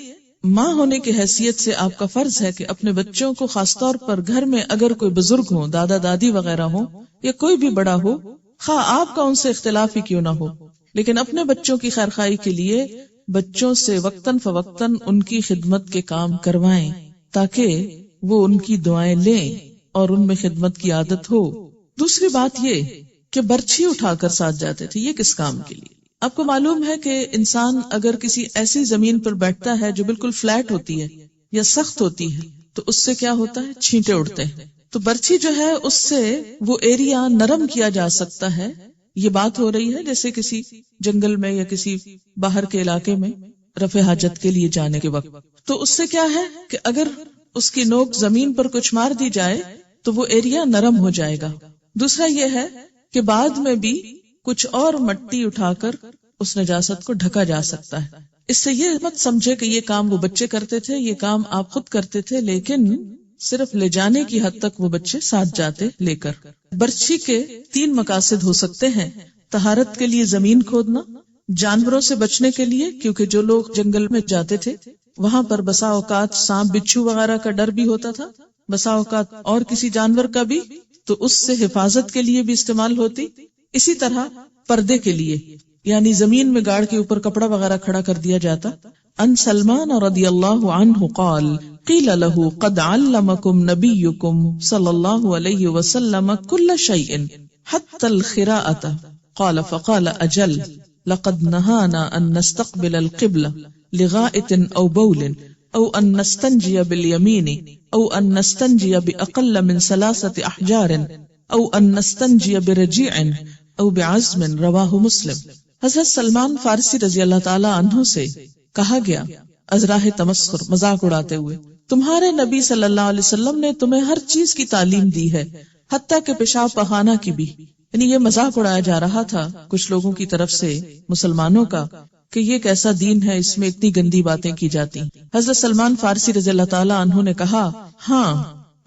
A: ماں ہونے کی حیثیت سے آپ کا فرض ہے کہ اپنے بچوں کو خاص طور پر گھر میں اگر کوئی بزرگ ہو، دادا دادی وغیرہ ہو یا کوئی بھی بڑا ہو، خواہ آپ کا ان سے اختلاف ہی کیوں نہ ہو، لیکن اپنے بچوں کی خیرخواہی کے لیے بچوں سے وقتاً فوقتاً ان کی خدمت کے کام کروائیں تاکہ وہ ان کی دعائیں لیں اور ان میں خدمت کی عادت ہو۔ دوسری بات یہ کہ برچھی اٹھا کر ساتھ جاتے تھے۔ یہ کس کام کے لیے؟ آپ کو معلوم ہے کہ انسان اگر کسی ایسی زمین پر بیٹھتا ہے جو بالکل فلیٹ ہوتی ہے یا سخت ہوتی ہے تو اس سے کیا ہوتا ہے؟ چھینٹے اڑتے ہیں۔ تو برچھی جو ہے اس سے وہ ایریا نرم کیا جا سکتا ہے۔ یہ بات ہو رہی ہے جیسے کسی جنگل میں یا کسی باہر کے علاقے میں رفع حاجت کے لیے جانے کے وقت، تو اس سے کیا ہے کہ اگر اس کی نوک زمین پر کچھ مار دی جائے تو وہ ایریا نرم ہو جائے گا۔ دوسرا یہ ہے کہ بعد میں بھی کچھ اور مٹی اٹھا کر اس نجاست کو ڈھکا جا سکتا ہے۔ اس سے یہ مت سمجھے کہ یہ کام وہ بچے کرتے تھے، یہ کام آپ خود کرتے تھے، لیکن صرف لے جانے کی حد تک وہ بچے ساتھ جاتے لے کر۔ برچھی کے 3 مقاصد ہو سکتے ہیں: طہارت کے لیے زمین کھودنا، جانوروں سے بچنے کے لیے، کیونکہ جو لوگ جنگل میں جاتے تھے وہاں پر بسا اوقات سانپ بچھو وغیرہ کا ڈر بھی ہوتا تھا، بسا اوقات اور کسی جانور کا بھی، تو اس سے حفاظت کے لیے بھی استعمال ہوتی۔ اسی طرح پردے کے لیے، یعنی زمین میں گاڑ کے اوپر کپڑا وغیرہ کھڑا کر دیا جاتا۔ ان سلمان رضی اللہ عنہ قال قیل له قد علمکم نبیکم صلی اللہ علیہ وسلم کل شیء حتی الخراءۃ قال فقال اجل لقد نهانا ان نستقبل القبلہ لغائط او بول او ان نستنجی بالیمین او ان نستنجی باقل من 3 احجار او ان نستنجی برجیع او بعزم، رواہ مسلم۔ حضرت سلمان فارسی رضی اللہ تعالی عنہ سے کہا گیا ازراہ تمسخر، مذاق اڑاتے ہوئے، تمہارے نبی صلی اللہ علیہ وسلم نے تمہیں ہر چیز کی تعلیم دی ہے، حتیٰ کہ پیشاب پخانہ کی بھی۔ یعنی یہ مذاق اڑایا جا رہا تھا کچھ لوگوں کی طرف سے، مسلمانوں کا، کہ یہ کیسا دین ہے، اس میں اتنی گندی باتیں کی جاتی۔ حضرت سلمان فارسی رضی اللہ تعالی عنہ نے کہا، ہاں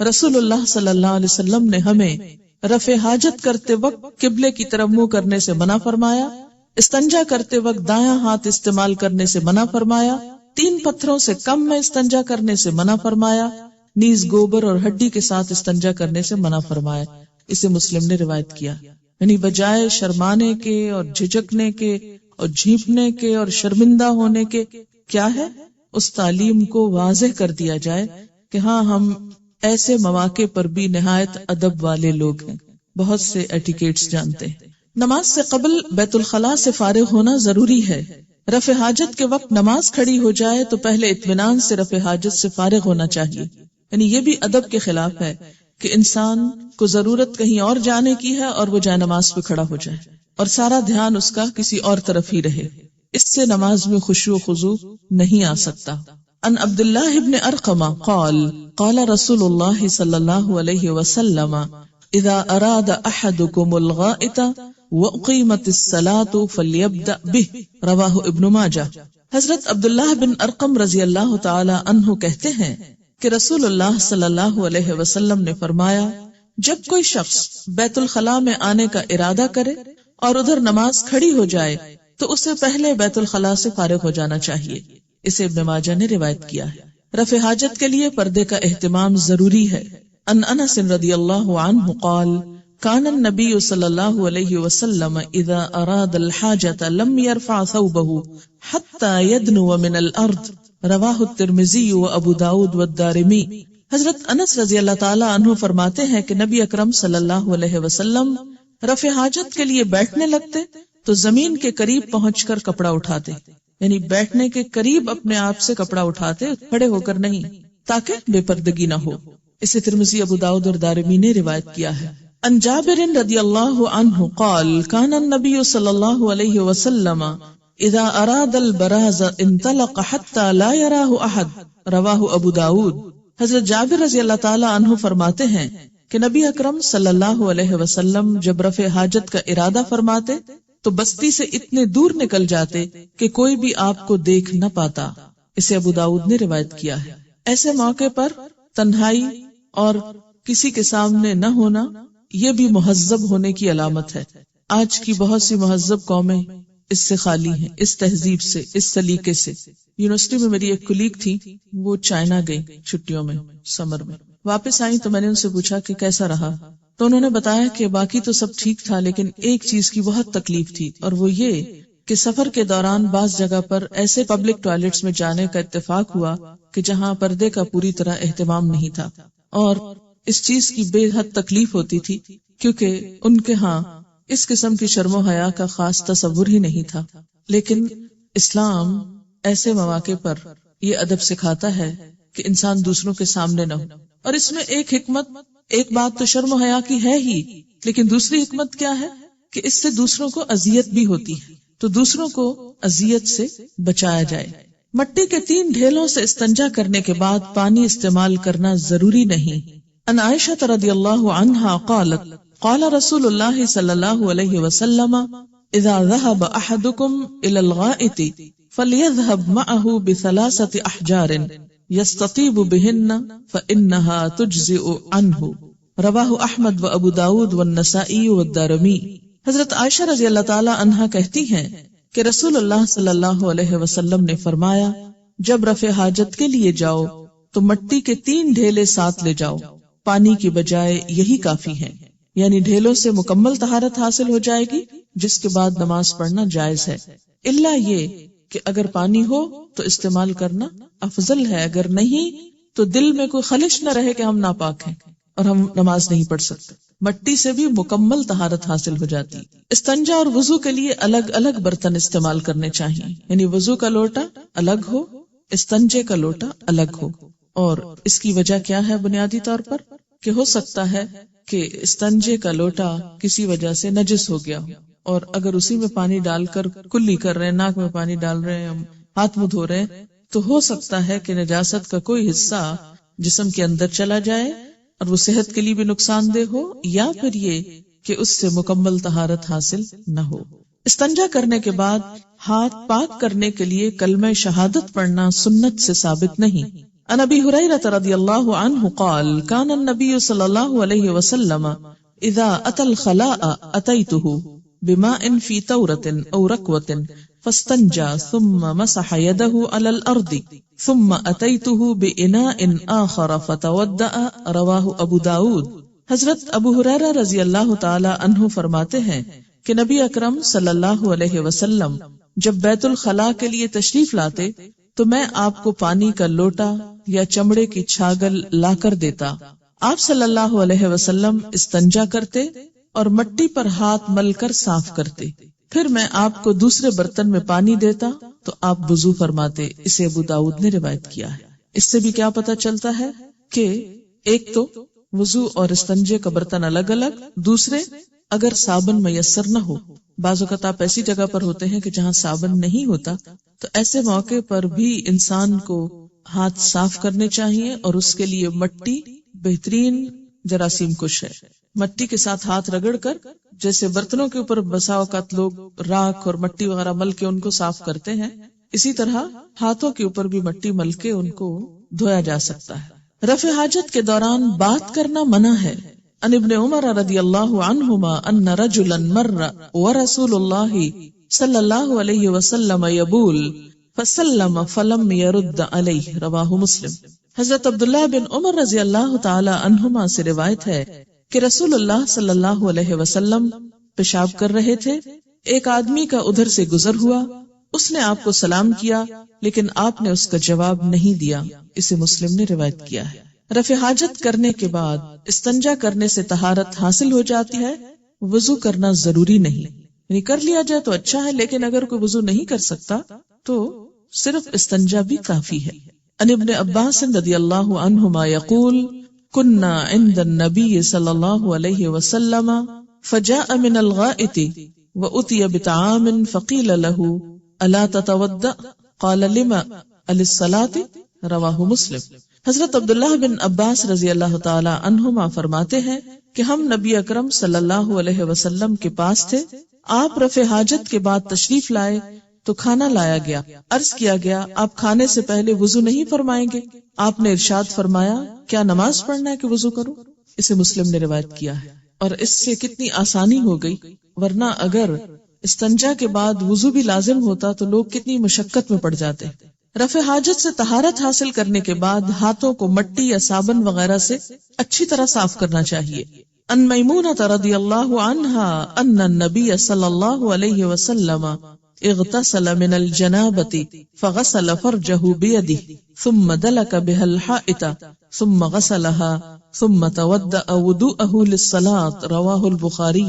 A: رسول اللہ صلی اللہ علیہ وسلم نے ہمیں رفع حاجت کرتے وقت قبلے کی طرف منہ کرنے سے منع فرمایا، استنجا کرتے وقت دایاں ہاتھ استعمال کرنے سے منع فرمایا، 3 پتھروں سے کم میں استنجا کرنے سے منع فرمایا، نیز گوبر اور ہڈی کے ساتھ استنجا کرنے سے منع فرمایا۔ اسے مسلم نے روایت کیا۔ یعنی بجائے شرمانے کے اور جھجکنے کے اور جھیپنے کے اور شرمندہ ہونے کے، کیا ہے، اس تعلیم کو واضح کر دیا جائے کہ ہاں ہم ایسے مواقع پر بھی نہایت ادب والے لوگ ہیں، بہت سے ایٹیکیٹس جانتے ہیں۔ نماز سے قبل بیت الخلاء سے فارغ ہونا ضروری ہے۔ رفع حاجت کے وقت نماز کھڑی ہو جائے تو پہلے اطمینان سے رفع حاجت سے فارغ ہونا چاہیے۔ یعنی یہ بھی ادب کے خلاف ہے کہ انسان کو ضرورت کہیں اور جانے کی ہے اور وہ جائے نماز پہ کھڑا ہو جائے اور سارا دھیان اس کا کسی اور طرف ہی رہے۔ اس سے نماز میں خشوع و خضوع نہیں آ سکتا۔ ان عبداللہ ابن ارقمہ قال قال رسول اللہ صلی اللہ علیہ وسلم اذا اراد احدکم الغائط وَأُقِيمَتِ الصَّلَاةُ فَلْيَبْدَأْ بِهِ، رواہ ابن ماجہ۔ حضرت عبداللہ بن ارقم رضی اللہ تعالی عنہ کہتے ہیں کہ رسول اللہ صلی اللہ علیہ وسلم نے فرمایا، جب کوئی شخص بیت الخلاء میں آنے کا ارادہ کرے اور ادھر نماز کھڑی ہو جائے تو اسے پہلے بیت الخلاء سے فارغ ہو جانا چاہیے۔ اسے ابن ماجہ نے روایت کیا ہے۔ رفع حاجت کے لیے پردے کا اہتمام ضروری ہے۔ ان انس رضی اللہ عنہ قال کان النبی صلی اللہ علیہ وسلم اذا اراد الحاجۃ لم يرفع ثوبه حتى يدنو من الارض، رواہ الترمذی و ابو داود والدارمی۔ حضرت انس رضی اللہ تعالی عنہ فرماتے ہیں کہ نبی اکرم صلی اللہ علیہ وسلم رفع حاجت کے لیے بیٹھنے لگتے تو زمین کے قریب پہنچ کر کپڑا اٹھاتے، یعنی بیٹھنے کے قریب اپنے آپ سے کپڑا اٹھاتے، کھڑے ہو کر نہیں، تاکہ بے پردگی نہ ہو۔ اسے ترمذی، ابو داؤد اور دارمی نے روایت کیا ہے۔ ان جابر رضی اللہ عنہ قال کان النبی صلی اللہ علیہ وسلم اذا اراد البراز انطلق حتى لا يراه احد، رواہ ابو داؤد۔ حضرت جابر رضی اللہ تعالی عنہ فرماتے ہیں کہ نبی اکرم صلی اللہ علیہ وسلم جب رفع حاجت کا ارادہ فرماتے تو بستی سے اتنے دور نکل جاتے کہ کوئی بھی آپ کو دیکھ نہ پاتا۔ اسے ابو داؤد نے روایت کیا ہے۔ ایسے موقع پر تنہائی اور کسی کے سامنے نہ ہونا یہ بھی مہذب ہونے کی علامت ہے۔ آج کی بہت سی مہذب قومیں اس سے خالی ہیں، اس تہذیب سے، اس سلیقے سے۔ یونیورسٹی میں میری ایک کلیگ تھی، وہ چائنا گئی چھٹیوں میں، سمر میں واپس آئی تو میں نے ان سے پوچھا کہ کیسا رہا، تو انہوں نے بتایا کہ باقی تو سب ٹھیک تھا لیکن ایک چیز کی بہت تکلیف تھی، اور وہ یہ کہ سفر کے دوران بعض جگہ پر ایسے پبلک ٹوائلٹس میں جانے کا اتفاق ہوا کہ جہاں پردے کا پوری طرح اہتمام نہیں تھا، اور اس چیز کی بے حد تکلیف ہوتی تھی کیونکہ ان کے ہاں اس قسم کی شرم و حیا کا خاص تصور ہی نہیں تھا۔ لیکن اسلام ایسے مواقع پر یہ ادب سکھاتا ہے کہ انسان دوسروں کے سامنے نہ ہو، اور اس میں ایک حکمت، ایک بات تو شرم و حیا کی ہے ہی، لیکن دوسری حکمت کیا ہے کہ اس سے دوسروں کو اذیت بھی ہوتی ہے، تو دوسروں کو اذیت سے بچایا جائے۔ مٹی کے 3 ڈھیلوں سے استنجا کرنے کے بعد پانی استعمال کرنا ضروری نہیں۔ ان عائشہ رضی اللہ عنہا قالت قال رسول اللہ صلی اللہ علیہ وسلم اذا ذهب احدكم الى الغائط فليذهب معه ب3 احجار يستطيب بهن فانها تجزئ عنه، رواہ احمد و ابو داود والنسائی والدارمی۔ حضرت عائشہ رضی اللہ تعالی عنہا کہتی ہیں کہ رسول اللہ صلی اللہ علیہ وسلم نے فرمایا، جب رفع حاجت کے لیے جاؤ تو مٹی کے 3 ڈھیلے ساتھ لے جاؤ، پانی کی بجائے یہی کافی ہیں، یعنی ڈھیلوں سے مکمل طہارت حاصل ہو جائے گی جس کے بعد نماز پڑھنا جائز ہے، الا یہ کہ اگر پانی ہو تو استعمال کرنا افضل ہے، اگر نہیں تو دل میں کوئی خلش نہ رہے کہ ہم ناپاک ہیں اور ہم نماز نہیں پڑھ سکتے۔ مٹی سے بھی مکمل طہارت حاصل ہو جاتی۔ استنجا اور وضو کے لیے الگ الگ برتن استعمال کرنے چاہیے، یعنی وضو کا لوٹا الگ ہو، استنجے کا لوٹا الگ ہو۔ اور اس کی وجہ کیا ہے؟ بنیادی طور پر کہ ہو سکتا ہے کہ استنجے کا لوٹا کسی وجہ سے نجس ہو گیا ہو، اور اگر اسی میں پانی ڈال کر کلی کر رہے ہیں، ناک میں پانی ڈال رہے ہیں، ہاتھ منہ دھو رہے ہیں، تو ہو سکتا ہے کہ نجاست کا کوئی حصہ جسم کے اندر چلا جائے اور وہ صحت کے لیے بھی نقصان دہ ہو، یا پھر یہ کہ اس سے مکمل طہارت حاصل نہ ہو۔ استنجا کرنے کے بعد ہاتھ پاک کرنے کے لیے کلمہ شہادت پڑھنا سنت سے ثابت نہیں۔ عن ابی ہریرہ رضی اللہ عنہ قال کان النبی صلی اللہ علیہ وسلم اذا اتى الخلاء اتیتہ بماء فی تورۃ او رکوۃ فاستنجى ثم مسح يده على الارض ثم اتیتہ باناء آخر فتودأ، رواہ ابو داود۔ حضرت ابو ہریرہ رضی اللہ تعالی عنہ فرماتے ہیں کہ نبی اکرم صلی اللہ علیہ وسلم جب بیت الخلاء کے لیے تشریف لاتے تو میں آپ کو پانی کا لوٹا یا چمڑے کی چھاگل لا کر دیتا، آپ صلی اللہ علیہ وسلم استنجا کرتے اور مٹی پر ہاتھ مل کر صاف کرتے، پھر میں آپ کو دوسرے برتن میں پانی دیتا تو آپ وضو فرماتے۔ اسے ابو داؤد نے روایت کیا ہے۔ اس سے بھی کیا پتہ چلتا ہے کہ ایک تو وضو اور استنجے کا برتن الگ الگ، دوسرے اگر صابن میسر نہ ہو، بعض اوقات آپ ایسی جگہ پر ہوتے ہیں کہ جہاں صابن نہیں ہوتا، تو ایسے موقع پر بھی انسان کو ہاتھ صاف کرنے چاہیے، اور اس کے لیے مٹی بہترین جراثیم کش ہے۔ مٹی کے ساتھ ہاتھ رگڑ کر، جیسے برتنوں کے اوپر بسا اوقات لوگ راکھ اور مٹی وغیرہ مل کے ان کو صاف کرتے ہیں، اسی طرح ہاتھوں کے اوپر بھی مٹی مل کے ان کو دھویا جا سکتا ہے۔ رفع حاجت کے دوران بات کرنا منع ہے۔ ان ابن عمر رضی اللہ عنہما ان رجلا مر ورسول اللہ صلی اللہ علیہ وسلم یبول فسلم فلم يرد علیہ، رواہ مسلم۔ حضرت عبداللہ بن عمر رضی اللہ تعالی عنہما سے روایت ہے کہ رسول اللہ صلی اللہ علیہ وسلم پیشاب کر رہے تھے، ایک آدمی کا ادھر سے گزر ہوا، اس نے آپ کو سلام کیا لیکن آپ نے اس کا جواب نہیں دیا، اسے مسلم نے روایت کیا ہے۔ رفع حاجت کرنے کے بعد استنجا کرنے سے طہارت حاصل ہو جاتی ہے، وضو کرنا ضروری نہیں، یعنی کر لیا جائے تو اچھا ہے، لیکن اگر کوئی وضو نہیں کر سکتا تو صرف استنجا بھی کافی ہے۔ ان ابن عباس رضی اللہ عنہما یقول كنا عند النبي صلی اللہ علیہ وسلم فجاء من الغائط وأتي بطعام فقيل له ألا تتوضأ قال لما للصلاة، رواہ مسلم۔ حضرت عبداللہ بن عباس رضی اللہ تعالی عنہما فرماتے ہیں کہ ہم نبی اکرم صلی اللہ علیہ وسلم کے پاس تھے، آپ رفع حاجت کے بعد تشریف لائے تو کھانا لایا گیا، عرض کیا گیا آپ کھانے سے پہلے وضو نہیں فرمائیں گے؟ آپ نے ارشاد فرمایا کیا نماز پڑھنا ہے کہ وضو کروں؟ اسے مسلم نے روایت کیا ہے۔ اور اس سے کتنی آسانی ہو گئی، ورنہ اگر استنجا کے بعد وضو بھی لازم ہوتا تو لوگ کتنی مشقت میں پڑ جاتے۔ رفع حاجت سے طہارت حاصل کرنے کے بعد ہاتھوں کو مٹی یا صابن وغیرہ سے اچھی طرح صاف کرنا چاہیے۔ ان میمونہ رضی اللہ عنہا ان النبی صلی اللہ علیہ وسلم اغتسل من الجنابۃ فغسل فرجه بيده ثم دلك بها الحائط ثم غسلها ثم تودأ وضوءه للصلاة، رواہ البخاری۔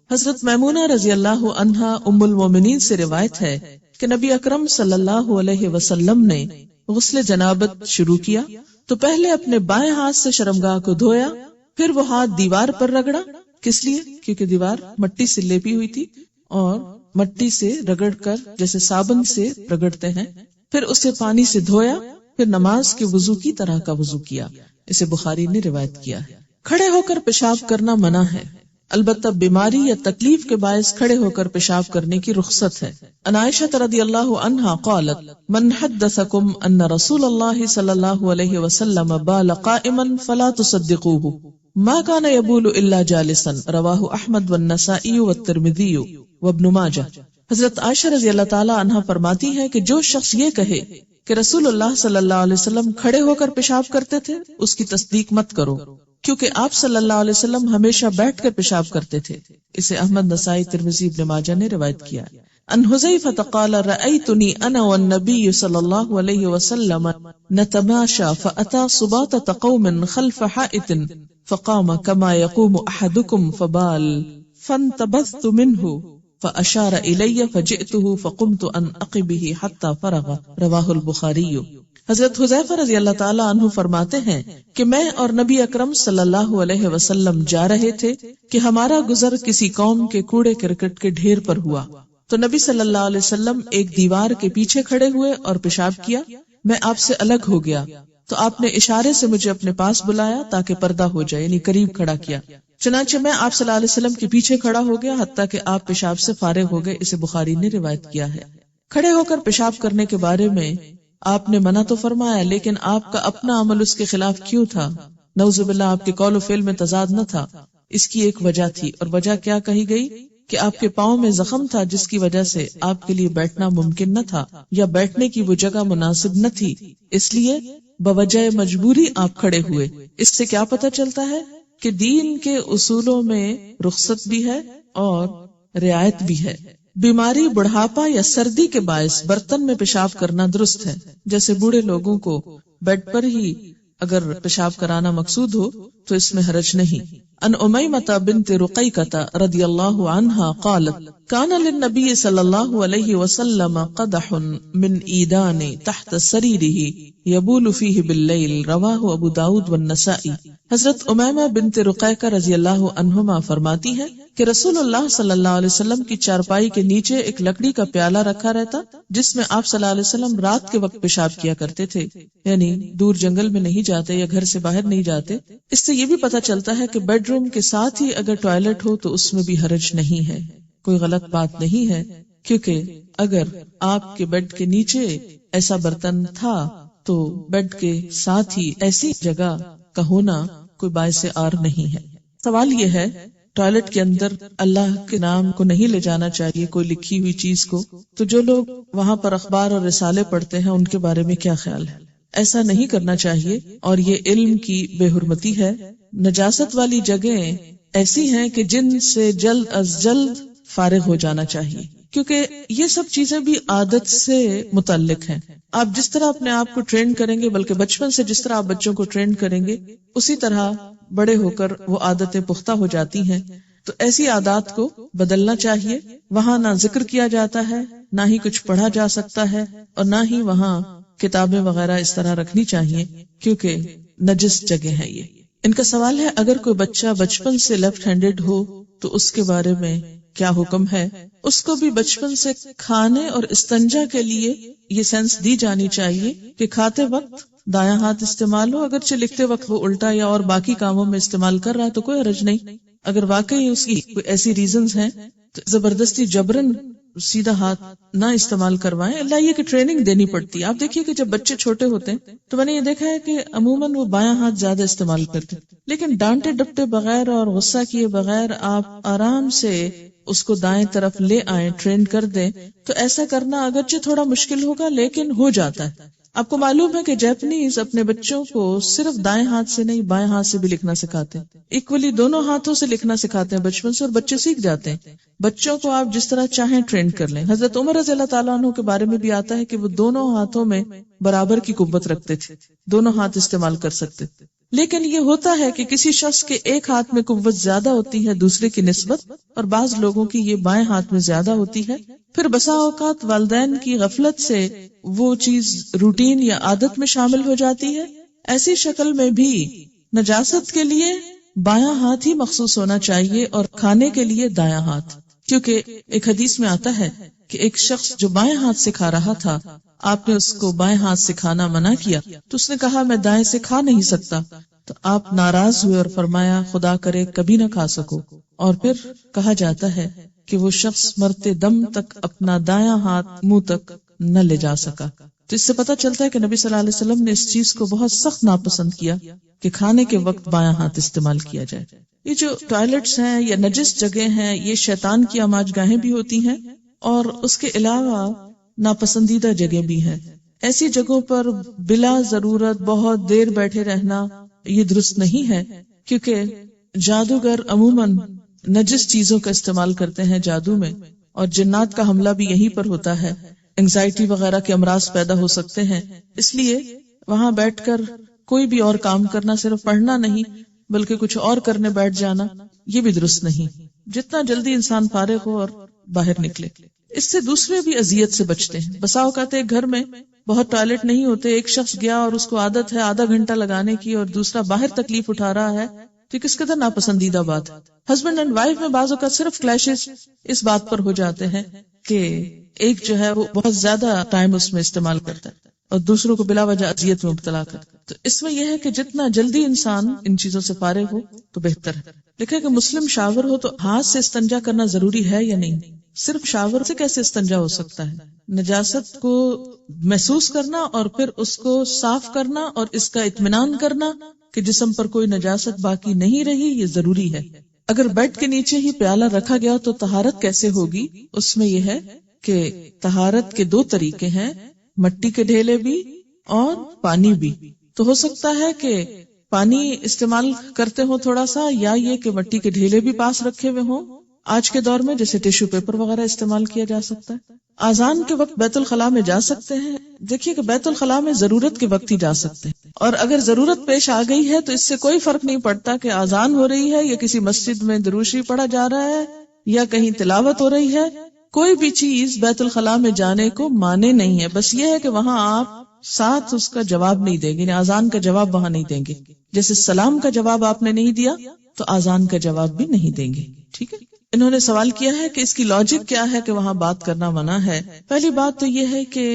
A: حضرت میمونہ رضی اللہ عنہا ام المومنین سے روایت ہے کہ نبی اکرم صلی اللہ علیہ وسلم نے غسل جنابت شروع کیا تو پہلے اپنے بائیں ہاتھ سے شرمگاہ کو دھویا، پھر وہ ہاتھ دیوار پر رگڑا، کس لیے؟ کیونکہ دیوار مٹی سے لیپی ہوئی تھی اور مٹی سے رگڑ کر جیسے صابن سے رگڑتے ہیں، پھر اسے پانی سے دھویا، پھر نماز کے وضو کی طرح کا وضو کیا، اسے بخاری نے روایت کیا ہے۔ کھڑے ہو کر پیشاب کرنا منع ہے، البتہ بیماری یا تکلیف کے باعث کھڑے ہو کر پیشاب کرنے کی رخصت ہے۔ ان عائشہ رضی اللہ عنہا قالت من حدثکم ان رسول اللہ صلی اللہ علیہ وسلم بال قائما فلا تصدقوه ما كان يبول الا جالسا، رواہ احمد والنسائی والترمذی وابن ماجہ۔ حضرت عائشہ رضی اللہ تعالی عنہا فرماتی ہے کہ جو شخص یہ کہے کہ رسول اللہ صلی اللہ علیہ وسلم کھڑے ہو کر پیشاب کرتے تھے، اس کی تصدیق مت کرو، کیونکہ آپ صلی اللہ علیہ وسلم ہمیشہ بیٹھ کر پیشاب کرتے تھے، اسے احمد، نسائی، ترمذی، ابن ماجہ نے روایت کیا۔ ان حذیفہ قال رأیتنی انا والنبی صلی اللہ علیہ وسلم نتماشى فأتى سباطة قوم خلف حائط فقام كما يقوم احدكم فبال فانتبذت منه فاشار الي فجئته فقمت ان اقبه حتى فرغ، رواہ البخاری۔ حضرت حذیفہ رضی اللہ تعالی عنہ فرماتے ہیں کہ میں اور نبی اکرم صلی اللہ علیہ وسلم جا رہے تھے کہ ہمارا گزر کسی قوم کے کوڑے کرکٹ کے ڈھیر پر ہوا، تو نبی صلی اللہ علیہ وسلم ایک دیوار کے پیچھے کھڑے ہوئے اور پیشاب کیا، میں آپ سے الگ ہو گیا تو آپ نے اشارے سے مجھے اپنے پاس بلایا تاکہ پردہ ہو جائے، یعنی قریب کھڑا کیا، چنانچہ میں آپ صلی اللہ علیہ وسلم کے پیچھے کھڑا ہو گیا حتیٰ کہ آپ پیشاب سے فارغ ہو گئے، اسے بخاری نے روایت کیا ہے۔ کھڑے ہو کر پیشاب کرنے کے بارے میں آپ نے منع تو فرمایا، لیکن آپ کا اپنا عمل اس کے خلاف کیوں تھا؟ نعوذ باللہ آپ کے قول و فعل میں تضاد نہ تھا، اس کی ایک وجہ تھی، اور وجہ کیا کہی گئی کہ آپ کے پاؤں میں زخم تھا جس کی وجہ سے آپ کے لیے بیٹھنا ممکن نہ تھا یا بیٹھنے کی وہ جگہ مناسب نہ تھی، اس لیے بوجہ مجبوری آپ کھڑے ہوئے۔ اس سے کیا پتہ چلتا ہے کہ دین کے اصولوں میں رخصت بھی ہے اور رعایت بھی ہے۔ بیماری، بڑھاپا یا سردی کے باعث برتن میں پیشاب کرنا درست ہے، جیسے بوڑھے لوگوں کو بیڈ پر ہی اگر پیشاب کرانا مقصود ہو تو اس میں حرج نہیں۔ ان امیمہ بنت رقیقہ رضی اللہ عنہا قالت کان للنبی صلی اللہ علیہ وسلم قدح من ایدان تحت سریرہ یبول فیہ باللیل، رواہ ابو داود والنسائی۔ حضرت امیمہ بنت رقیقہ رضی اللہ عنہما فرماتی ہے کہ رسول اللہ صلی اللہ علیہ وسلم کی چارپائی کے نیچے ایک لکڑی کا پیالہ رکھا رہتا جس میں آپ صلی اللہ علیہ وسلم رات کے وقت پیشاب کیا کرتے تھے، یعنی دور جنگل میں نہیں جاتے یا گھر سے باہر نہیں جاتے۔ اس سے یہ بھی پتہ چلتا ہے کہ بیڈ روم کے ساتھ ہی اگر ٹوائلٹ ہو تو اس میں بھی حرج نہیں ہے، کوئی غلط بات نہیں ہے، کیونکہ اگر آپ کے بیڈ کے نیچے ایسا برتن تھا تو بیڈ کے ساتھ ہی ایسی جگہ کا ہونا کوئی باعث عار نہیں ہے۔ سوال یہ ہے ٹوائلٹ کے اندر اللہ کے نام کو نہیں لے جانا چاہیے، کوئی لکھی ہوئی چیز کو، تو جو لوگ وہاں پر اخبار اور رسالے پڑھتے ہیں ان کے بارے میں کیا خیال ہے؟ ایسا نہیں کرنا چاہیے اور یہ علم کی بے حرمتی ہے۔ نجاست والی جگہیں ایسی ہیں کہ جن سے جلد از جلد فارغ ہو جانا چاہیے، کیونکہ یہ سب چیزیں بھی عادت سے متعلق ہیں۔ آپ جس طرح اپنے آپ کو ٹرین کریں گے، بلکہ بچپن سے جس طرح آپ بچوں کو ٹرین کریں گے، اسی طرح بڑے ہو کر وہ عادتیں پختہ ہو جاتی ہیں۔ تو ایسی عادات کو بدلنا چاہیے۔ وہاں نہ ذکر کیا جاتا ہے، نہ ہی کچھ پڑھا جا سکتا ہے، اور نہ ہی وہاں کتابیں وغیرہ اس طرح رکھنی چاہیے، کیونکہ نجس جگہ ہے یہ۔ ان کا سوال ہے اگر کوئی بچہ بچپن سے لیفٹ ہینڈڈ ہو تو اس کے بارے میں کیا حکم ہے؟ اس کو بھی بچپن سے کھانے اور استنجا کے لیے یہ سینس دی جانی چاہیے کہ کھاتے وقت دایاں ہاتھ استعمال ہو، اگرچہ لکھتے وقت وہ الٹا یا اور باقی کاموں میں استعمال کر رہا ہے تو کوئی حرج نہیں۔ اگر واقعی اس کی کوئی ایسی ریزنز ہیں تو زبردستی جبرن سیدھا ہاتھ نہ استعمال کروائیں، اللہ یہ کہ ٹریننگ دینی پڑتی ہے۔ آپ دیکھیے کہ جب بچے چھوٹے ہوتے ہیں تو میں نے یہ دیکھا ہے کہ عموماً وہ بایاں ہاتھ زیادہ استعمال کرتے، لیکن ڈانٹے ڈپٹے بغیر اور غصہ کیے بغیر آپ آرام سے اس کو دائیں طرف لے آئیں، ٹرین کر دیں، تو ایسا کرنا اگرچہ تھوڑا مشکل ہوگا لیکن ہو جاتا ہے۔ آپ کو معلوم ہے کہ جیپنیز اپنے بچوں کو صرف دائیں ہاتھ سے نہیں بائیں ہاتھ سے بھی لکھنا سکھاتے ہیں، ایکولی دونوں ہاتھوں سے لکھنا سکھاتے ہیں بچپن سے، اور بچے سیکھ جاتے ہیں۔ بچوں کو آپ جس طرح چاہیں ٹرین کر لیں۔ حضرت عمر رضی اللہ تعالیٰ عنہ کے بارے میں بھی آتا ہے کہ وہ دونوں ہاتھوں میں برابر کی قوت رکھتے تھے، دونوں ہاتھ استعمال کر سکتے تھے۔ لیکن یہ ہوتا ہے کہ کسی شخص کے ایک ہاتھ میں قوت زیادہ ہوتی ہے دوسرے کی نسبت، اور بعض لوگوں کی یہ بائیں ہاتھ میں زیادہ ہوتی ہے۔ پھر بسا اوقات والدین کی غفلت سے وہ چیز روٹین یا عادت میں شامل ہو جاتی ہے۔ ایسی شکل میں بھی نجاست کے لیے بایاں ہاتھ ہی مخصوص ہونا چاہیے اور کھانے کے لیے دایاں ہاتھ، کیونکہ ایک حدیث میں آتا ہے کہ ایک شخص جو بائیں ہاتھ سے کھا رہا تھا، آپ نے اس کو بائیں ہاتھ سے کھانا منع کیا تو اس نے کہا میں دائیں سے کھا نہیں سکتا، تو آپ ناراض ہوئے اور فرمایا خدا کرے کبھی نہ کھا سکو۔ اور پھر کہا جاتا ہے کہ وہ شخص مرتے دم تک اپنا دایاں ہاتھ منہ تک نہ لے جا سکا۔ تو اس سے پتہ چلتا ہے کہ نبی صلی اللہ علیہ وسلم نے اس چیز کو بہت سخت ناپسند کیا کہ کھانے کے وقت بایاں ہاتھ استعمال کیا جائے۔ یہ جو ٹوائلٹس ہیں یا نجس جگہ ہیں، یہ شیطان کی آماج گاہیں بھی ہوتی ہیں، اور اس کے علاوہ ناپسندیدہ جگہ بھی ہیں۔ ایسی جگہوں پر بلا ضرورت بہت دیر بیٹھے رہنا یہ درست نہیں ہے، کیونکہ جادوگر عموماً نجس چیزوں کا استعمال کرتے ہیں جادو میں، اور جنات کا حملہ بھی یہیں پر ہوتا ہے، انگزائٹی وغیرہ کے امراض پیدا ہو سکتے ہیں۔ اس لیے وہاں بیٹھ کر کوئی بھی اور کام کرنا، صرف پڑھنا نہیں بلکہ کچھ اور کرنے بیٹھ جانا، یہ بھی درست نہیں۔ جتنا جلدی انسان فارغ ہو اور باہر نکلے، اس سے دوسرے بھی اذیت سے بچتے ہیں۔ بسا اوقات ایک گھر میں بہت ٹوائلٹ نہیں ہوتے، ایک شخص گیا اور اس کو عادت ہے آدھا گھنٹہ لگانے کی اور دوسرا باہر تکلیف اٹھا رہا ہے، تو کس قدر ناپسندیدہ بات ہے۔ ہسبینڈ اینڈ وائف میں بعض اوقات صرف کلیشز اس بات پر ہو جاتے ہیں کہ ایک جو ہے وہ بہت زیادہ ٹائم اس میں استعمال کرتا ہے اور دوسروں کو بلا وجہ اذیت میں مبتلا کرتا ہے۔ تو اس میں یہ ہے کہ جتنا جلدی انسان ان چیزوں سے فارغ ہو تو بہتر ہے۔ دیکھیں کہ مسلم شاور ہو تو ہاتھ سے استنجا کرنا ضروری ہے یا نہیں؟ صرف شاور سے کیسے استنجا ہو سکتا ہے؟ نجاست کو محسوس کرنا اور پھر اس کو صاف کرنا اور اس کا اطمینان کرنا کہ جسم پر کوئی نجاست باقی نہیں رہی، یہ ضروری ہے۔ اگر بیڈ کے نیچے ہی پیالہ رکھا گیا تو طہارت کیسے ہوگی؟ اس میں یہ ہے کہ طہارت کے دو طریقے ہیں، مٹی کے ڈھیلے بھی اور پانی بھی۔ تو ہو سکتا ہے کہ پانی استعمال کرتے ہو تھوڑا سا، یا یہ کہ مٹی کے ڈھیلے بھی پاس رکھے ہوئے ہوں۔ آج کے دور میں جیسے ٹیشو پیپر وغیرہ استعمال کیا جا سکتا ہے۔ اذان کے وقت بیت الخلاء میں جا سکتے ہیں؟ دیکھیے کہ بیت الخلاء میں ضرورت کے وقت ہی جا سکتے ہیں، اور اگر ضرورت پیش آ گئی ہے تو اس سے کوئی فرق نہیں پڑتا کہ اذان ہو رہی ہے یا کسی مسجد میں درود شریف پڑھا جا رہا ہے یا کہیں تلاوت ہو رہی ہے، کوئی بھی چیز بیت الخلاء میں جانے کو مانے نہیں ہے۔ بس یہ ہے کہ وہاں آپ ساتھ اس کا جواب نہیں دیں گے، یعنی اذان کا جواب وہاں نہیں دیں گے، جیسے سلام کا جواب آپ نے نہیں دیا تو اذان کا جواب بھی نہیں دیں گے۔ ٹھیک ہے، انہوں نے سوال کیا ہے کہ اس کی لاجک کیا ہے کہ وہاں بات کرنا منع ہے۔ پہلی بات تو یہ ہے کہ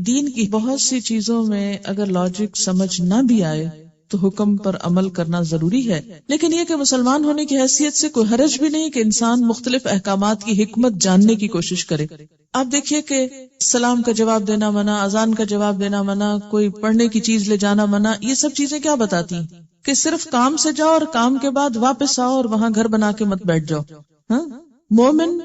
A: دین کی بہت سی چیزوں میں اگر لاجک سمجھ نہ بھی آئے تو حکم پر عمل کرنا ضروری ہے، لیکن یہ کہ مسلمان ہونے کی حیثیت سے کوئی حرج بھی نہیں کہ انسان مختلف احکامات کی حکمت جاننے کی کوشش کرے۔ آپ دیکھیے کہ سلام کا جواب دینا منع، اذان کا جواب دینا منع، کوئی پڑھنے کی چیز لے جانا منع، یہ سب چیزیں کیا بتاتی ہیں کہ صرف کام سے جاؤ اور کام کے بعد واپس آؤ اور وہاں گھر بنا کے مت بیٹھ جاؤ۔ ہاں، مومن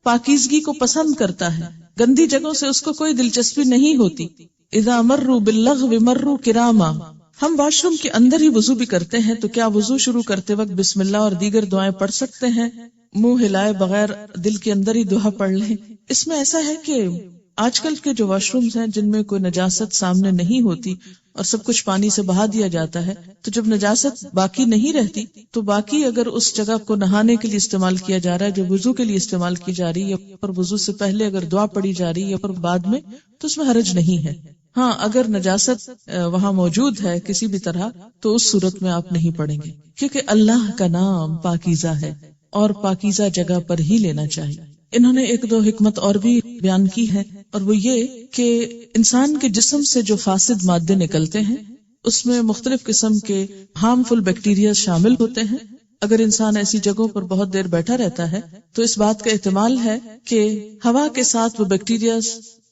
A: پاکیزگی کو پسند کرتا ہے، گندی جگہوں سے اس کو کوئی دلچسپی نہیں ہوتی۔ اذا مروا باللغو مروا کراما۔ ہم واش روم کے اندر ہی وضو بھی کرتے ہیں، تو کیا وضو شروع کرتے وقت بسم اللہ اور دیگر دعائیں پڑھ سکتے ہیں؟ منہ ہلائے بغیر دل کے اندر ہی دعا پڑھ لیں۔ اس میں ایسا ہے کہ آج کل کے جو واش رومز ہیں جن میں کوئی نجاست سامنے نہیں ہوتی اور سب کچھ پانی سے بہا دیا جاتا ہے، تو جب نجاست باقی نہیں رہتی تو باقی اگر اس جگہ کو نہانے کے لیے استعمال کیا جا رہا ہے، جو وضو کے لیے استعمال کی جا رہی ہے، اور وضو سے پہلے اگر دعا پڑھی جا رہی ہے اور بعد میں، تو اس میں حرج نہیں ہے۔ ہاں، اگر نجاست وہاں موجود ہے کسی بھی طرح تو اس صورت میں آپ نہیں پڑھیں گے، کیونکہ اللہ کا نام پاکیزہ ہے اور پاکیزہ جگہ پر ہی لینا چاہیے۔ انہوں نے ایک دو حکمت اور بھی بیان کی ہے، اور وہ یہ کہ انسان کے جسم سے جو فاسد مادے نکلتے ہیں اس میں مختلف قسم کے ہارمفل بیکٹیریا شامل ہوتے ہیں۔ اگر انسان ایسی جگہوں پر بہت دیر بیٹھا رہتا ہے تو اس بات کا احتمال ہے کہ ہوا کے ساتھ وہ بیکٹیریا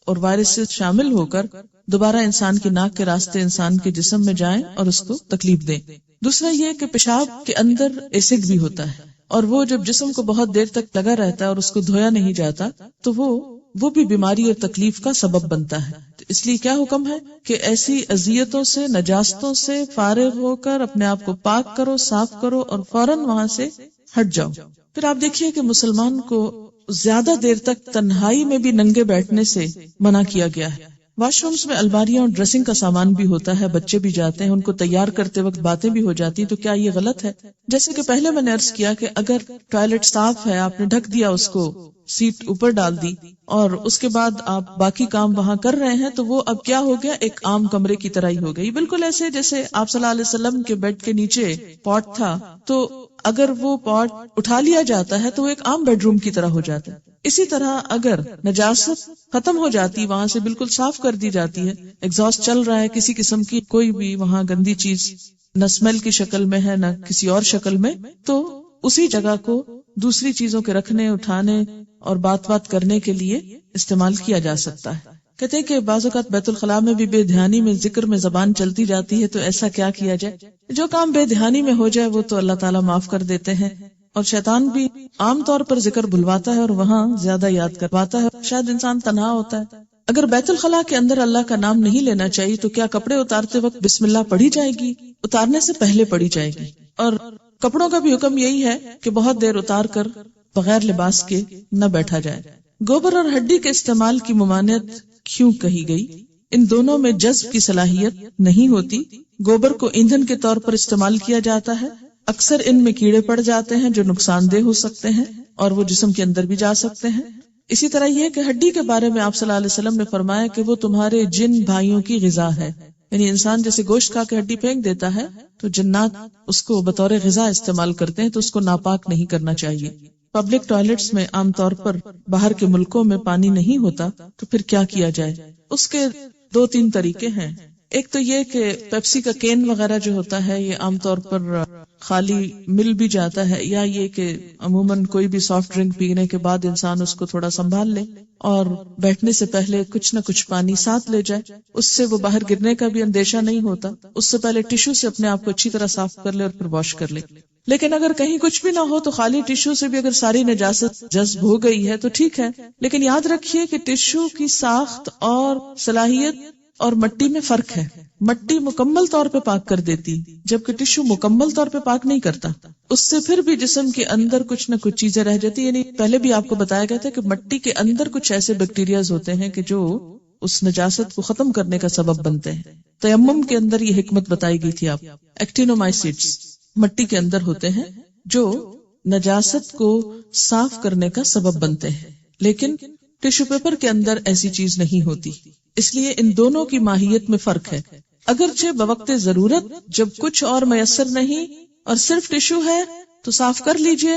A: اور وائرس شامل ہو کر دوبارہ انسان کی ناک کے راستے انسان کے جسم میں جائیں اور اس کو تکلیف دیں۔ دوسرا یہ کہ پیشاب کے اندر ایسڈ بھی ہوتا ہے، اور وہ جب جسم کو بہت دیر تک لگا رہتا ہے اور اس کو دھویا نہیں جاتا تو وہ بھی بیماری اور تکلیف کا سبب بنتا ہے۔ تو اس لیے کیا حکم ہے کہ ایسی اذیتوں سے، نجاستوں سے فارغ ہو کر اپنے آپ کو پاک کرو، صاف کرو اور فوراً وہاں سے ہٹ جاؤ۔ پھر آپ دیکھیے کہ مسلمان کو زیادہ دیر تک تنہائی میں بھی ننگے بیٹھنے سے منع کیا گیا ہے۔ واش رومز میں الماریاں اور ڈریسنگ کا سامان بھی ہوتا ہے، بچے بھی جاتے ہیں، ان کو تیار کرتے وقت باتیں بھی ہو جاتی، تو کیا یہ غلط ہے؟ جیسے کہ پہلے میں نے عرض کیا کہ اگر ٹوائلٹ صاف ہے، آپ نے ڈھک دیا اس کو، سیٹ اوپر ڈال دی اور اس کے بعد آپ باقی کام وہاں کر رہے ہیں، تو وہ اب کیا ہو گیا؟ ایک عام کمرے کی طرح ہی ہو گئی، بالکل ایسے جیسے آپ صلی اللہ علیہ وسلم کے بیڈ کے نیچے پاٹ تھا، تو اگر وہ پاٹ اٹھا لیا جاتا ہے تو وہ ایک عام بیڈ روم کی طرح ہو جاتا ہے۔ اسی طرح اگر نجاست ختم ہو جاتی، وہاں سے بالکل صاف کر دی جاتی ہے، ایگزاسٹ چل رہا ہے، کسی قسم کی کوئی بھی وہاں گندی چیز نہ اسمیل کی شکل میں ہے نہ کسی اور شکل میں، تو اسی جگہ کو دوسری چیزوں کے رکھنے، اٹھانے اور بات کرنے کے لیے استعمال کیا جا سکتا ہے۔ کہتے ہیں کہ بعض اوقات بیت الخلاء میں بھی بے دھیانی میں ذکر میں زبان چلتی جاتی ہے، تو ایسا کیا کیا جائے؟ جو کام بے دھیانی میں ہو جائے وہ تو اللہ تعالیٰ معاف کر دیتے ہیں، اور شیطان بھی عام طور پر ذکر بھلواتا ہے اور وہاں زیادہ یاد کرواتا ہے، شاید انسان تنہا ہوتا ہے۔ اگر بیت الخلاء کے اندر اللہ کا نام نہیں لینا چاہیے تو کیا کپڑے اتارتے وقت بسم اللہ پڑھی جائے گی؟ اتارنے سے پہلے پڑھی جائے گی۔ اور کپڑوں کا بھی حکم یہی ہے کہ بہت دیر اتار کر بغیر لباس کے نہ بیٹھا جائے۔ گوبر اور ہڈی کے استعمال کی ممانعت کیوں کہی گئی؟ ان دونوں میں جذب کی صلاحیت نہیں ہوتی۔ گوبر کو ایندھن کے طور پر استعمال کیا جاتا ہے، اکثر ان میں کیڑے پڑ جاتے ہیں جو نقصان دہ ہو سکتے ہیں اور وہ جسم کے اندر بھی جا سکتے ہیں۔ اسی طرح یہ کہ ہڈی کے بارے میں آپ صلی اللہ علیہ وسلم نے فرمایا کہ وہ تمہارے جن بھائیوں کی غذا ہے، یعنی انسان جیسے گوشت کھا کے ہڈی پھینک دیتا ہے تو جنات اس کو بطور غذا استعمال کرتے ہیں، تو اس کو ناپاک نہیں کرنا چاہیے۔ پبلک ٹوائلٹس میں عام طور پر باہر کے ملکوں میں پانی نہیں ہوتا، تو پھر کیا کیا جائے؟ اس کے 2-3 طریقے ہیں۔ ایک تو یہ کہ پیپسی کا کین وغیرہ جو ہوتا ہے یہ عام طور پر خالی مل بھی جاتا ہے، یا یہ کہ عموماً کوئی بھی سافٹ ڈرنک پینے کے بعد انسان اس کو تھوڑا سنبھال لے اور بیٹھنے سے پہلے کچھ نہ کچھ پانی ساتھ لے جائے، اس سے وہ باہر گرنے کا بھی اندیشہ نہیں ہوتا۔ اس سے پہلے ٹیشو سے اپنے آپ کو اچھی طرح صاف کر لے اور پھر واش کر لے۔ لیکن اگر کہیں کچھ بھی نہ ہو تو خالی ٹیشو سے بھی اگر ساری نجاست جذب ہو گئی ہے تو ٹھیک ہے، لیکن یاد رکھیے کہ ٹیشو کی ساخت اور صلاحیت اور مٹی میں فرق ہے۔ مٹی مکمل طور پہ پاک کر دیتی جبکہ ٹیشو مکمل طور پہ پاک نہیں کرتا، اس سے پھر بھی جسم کے اندر کچھ نہ کچھ چیزیں رہ جاتی، یعنی پہلے بھی آپ کو بتایا گیا تھا کہ مٹی کے اندر کچھ ایسے بیکٹیریاز ہوتے ہیں کہ جو اس نجاست کو ختم کرنے کا سبب بنتے ہیں۔ تیمم کے اندر یہ حکمت بتائی گئی تھی، آپ ایکٹینومائسیٹس مٹی کے اندر ہوتے ہیں جو نجاست کو صاف کرنے کا سبب بنتے ہیں، لیکن ٹیشو پیپر کے اندر ایسی چیز نہیں ہوتی، اس لیے ان دونوں کی ماہیت میں فرق ہے۔ اگرچہ بوقت ضرورت جب کچھ اور میسر نہیں اور صرف ٹیشو ہے تو صاف کر لیجئے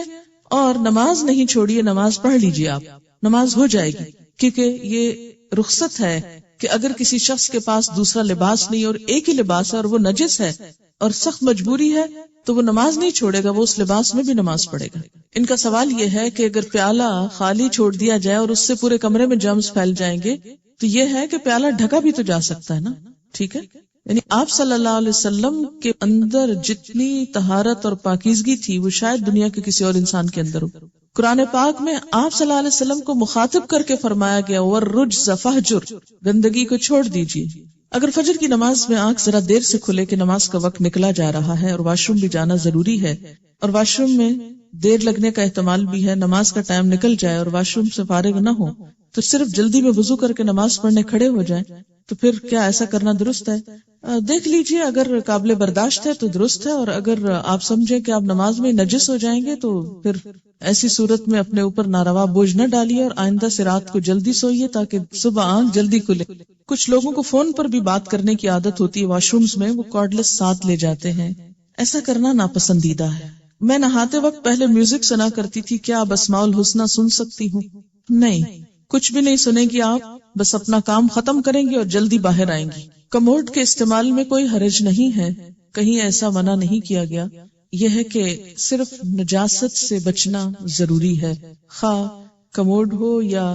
A: اور نماز نہیں چھوڑیے، نماز پڑھ لیجئے، آپ نماز ہو جائے گی، کیونکہ یہ رخصت ہے کہ اگر کسی شخص کے پاس دوسرا لباس نہیں اور ایک ہی لباس ہے اور وہ نجس ہے اور سخت مجبوری ہے تو وہ نماز نہیں چھوڑے گا، وہ اس لباس میں بھی نماز پڑھے گا۔ ان کا سوال یہ ہے کہ اگر پیالہ خالی چھوڑ دیا جائے اور اس سے پورے کمرے میں جرمز پھیل جائیں گے تو یہ ہے کہ پیالہ ڈھکا بھی تو جا سکتا ہے نا، ٹھیک ہے؟ یعنی آپ صلی اللہ علیہ وسلم کے اندر جتنی طہارت اور پاکیزگی تھی وہ شاید دنیا کے کسی اور انسان کے اندر ہو۔ قرآن پاک میں آپ صلی اللہ علیہ وسلم کو مخاطب کر کے فرمایا گیا وَالرُّجْزَ فَاهْجُرْ، گندگی کو چھوڑ دیجیے۔ اگر فجر کی نماز میں آنکھ ذرا دیر سے کھلے کہ نماز کا وقت نکلا جا رہا ہے اور واش روم بھی جانا ضروری ہے اور واش روم میں دیر لگنے کا احتمال بھی ہے، نماز کا ٹائم نکل جائے اور واش روم سے فارغ نہ ہو تو صرف جلدی میں وضو کر کے نماز پڑھنے کھڑے ہو جائیں تو پھر کیا ایسا کرنا درست ہے؟ دیکھ لیجئے، اگر قابل برداشت ہے تو درست ہے، اور اگر آپ سمجھیں کہ آپ نماز میں نجس ہو جائیں گے تو پھر ایسی صورت میں اپنے اوپر ناروا بوجھ نہ ڈالیے اور آئندہ سے رات کو جلدی سوئیے تاکہ صبح آنکھ جلدی کھلے۔ کچھ لوگوں کو فون پر بھی بات کرنے کی عادت ہوتی ہے، واش رومز میں وہ کارڈلیس ساتھ لے جاتے ہیں، ایسا کرنا ناپسندیدہ ہے۔ میں نہاتے وقت پہلے میوزک سنا کرتی تھی، کیا اب اسماء الحسنی سن سکتی ہوں؟ نہیں، کچھ بھی نہیں سنیں گی آپ، بس اپنا کام ختم کریں گی اور جلدی باہر آئیں گی۔ کموڈ کے استعمال میں کوئی حرج نہیں ہے، کہیں ایسا منع نہیں کیا گیا، یہ ہے کہ صرف نجاست سے بچنا ضروری ہے، خواہ کموڈ ہو یا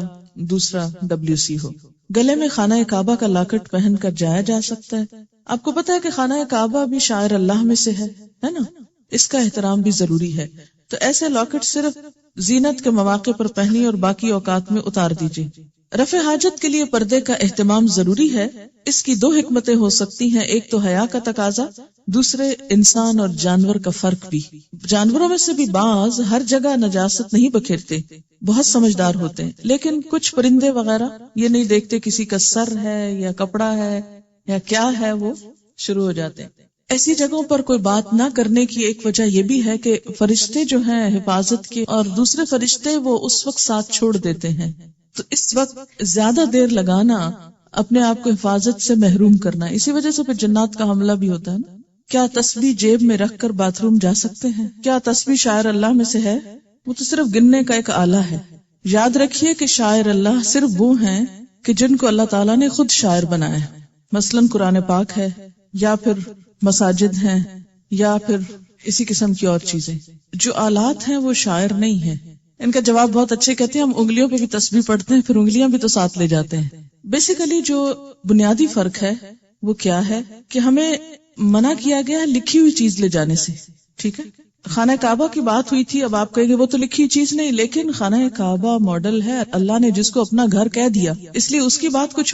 A: دوسرا WC ہو۔ گلے میں خانہ کعبہ کا لاکٹ پہن کر جایا جا سکتا ہے۔ آپ کو پتا ہے کہ خانہ کعبہ بھی شاعر اللہ میں سے ہے نا، اس کا احترام بھی ضروری ہے، تو ایسے لاکٹ صرف زینت کے مواقع پر پہنی اور باقی اوقات میں اتار دیجیے۔ رفع حاجت کے لیے پردے کا اہتمام ضروری ہے، اس کی دو حکمتیں ہو سکتی ہیں، ایک تو حیا کا تقاضا، دوسرے انسان اور جانور کا فرق بھی۔ جانوروں میں سے بھی بعض ہر جگہ نجاست نہیں بکھیرتے، بہت سمجھدار ہوتے ہیں، لیکن کچھ پرندے وغیرہ یہ نہیں دیکھتے کسی کا سر ہے یا کپڑا ہے یا کیا ہے، وہ شروع ہو جاتے ہیں۔ ایسی جگہوں پر کوئی بات نہ کرنے کی ایک وجہ یہ بھی ہے کہ فرشتے جو ہیں حفاظت کے اور دوسرے فرشتے وہ اس وقت ساتھ چھوڑ دیتے ہیں، تو اس وقت زیادہ دیر لگانا اپنے آپ کو حفاظت سے محروم کرنا، اسی وجہ سے پھر جنات کا حملہ بھی ہوتا ہے نا۔ کیا تسبیح جیب میں رکھ کر باتھ روم جا سکتے ہیں؟ کیا تسبیح شاعر اللہ میں سے ہے؟ وہ تو صرف گننے کا ایک آلہ ہے۔ یاد رکھیے کہ شاعر اللہ صرف وہ ہیں کہ جن کو اللہ تعالیٰ نے خود شاعر بنایا ہے، مثلاً قرآن پاک ہے یا پھر مساجد ہیں یا پھر اسی قسم کی اور چیزیں۔ جو آلات ہیں وہ شاعر نہیں ہیں۔ ان کا جواب بہت اچھے، کہتے ہیں ہم انگلیوں پہ بھی تسبیح پڑھتے ہیں، پھر انگلیاں بھی تو ساتھ لے جاتے ہیں۔ بیسیکلی جو بنیادی فرق ہے وہ کیا ہے کہ ہمیں منع کیا گیا ہے لکھی ہوئی چیز لے جانے سے، ٹھیک ہے؟ خانہ کعبہ کی بات ہوئی تھی، اب آپ کہیں گے وہ تو لکھی ہوئی چیز نہیں، لیکن خانہ کعبہ ماڈل ہے، اللہ نے جس کو اپنا گھر کہہ دیا، اس لیے اس کی بات کچھ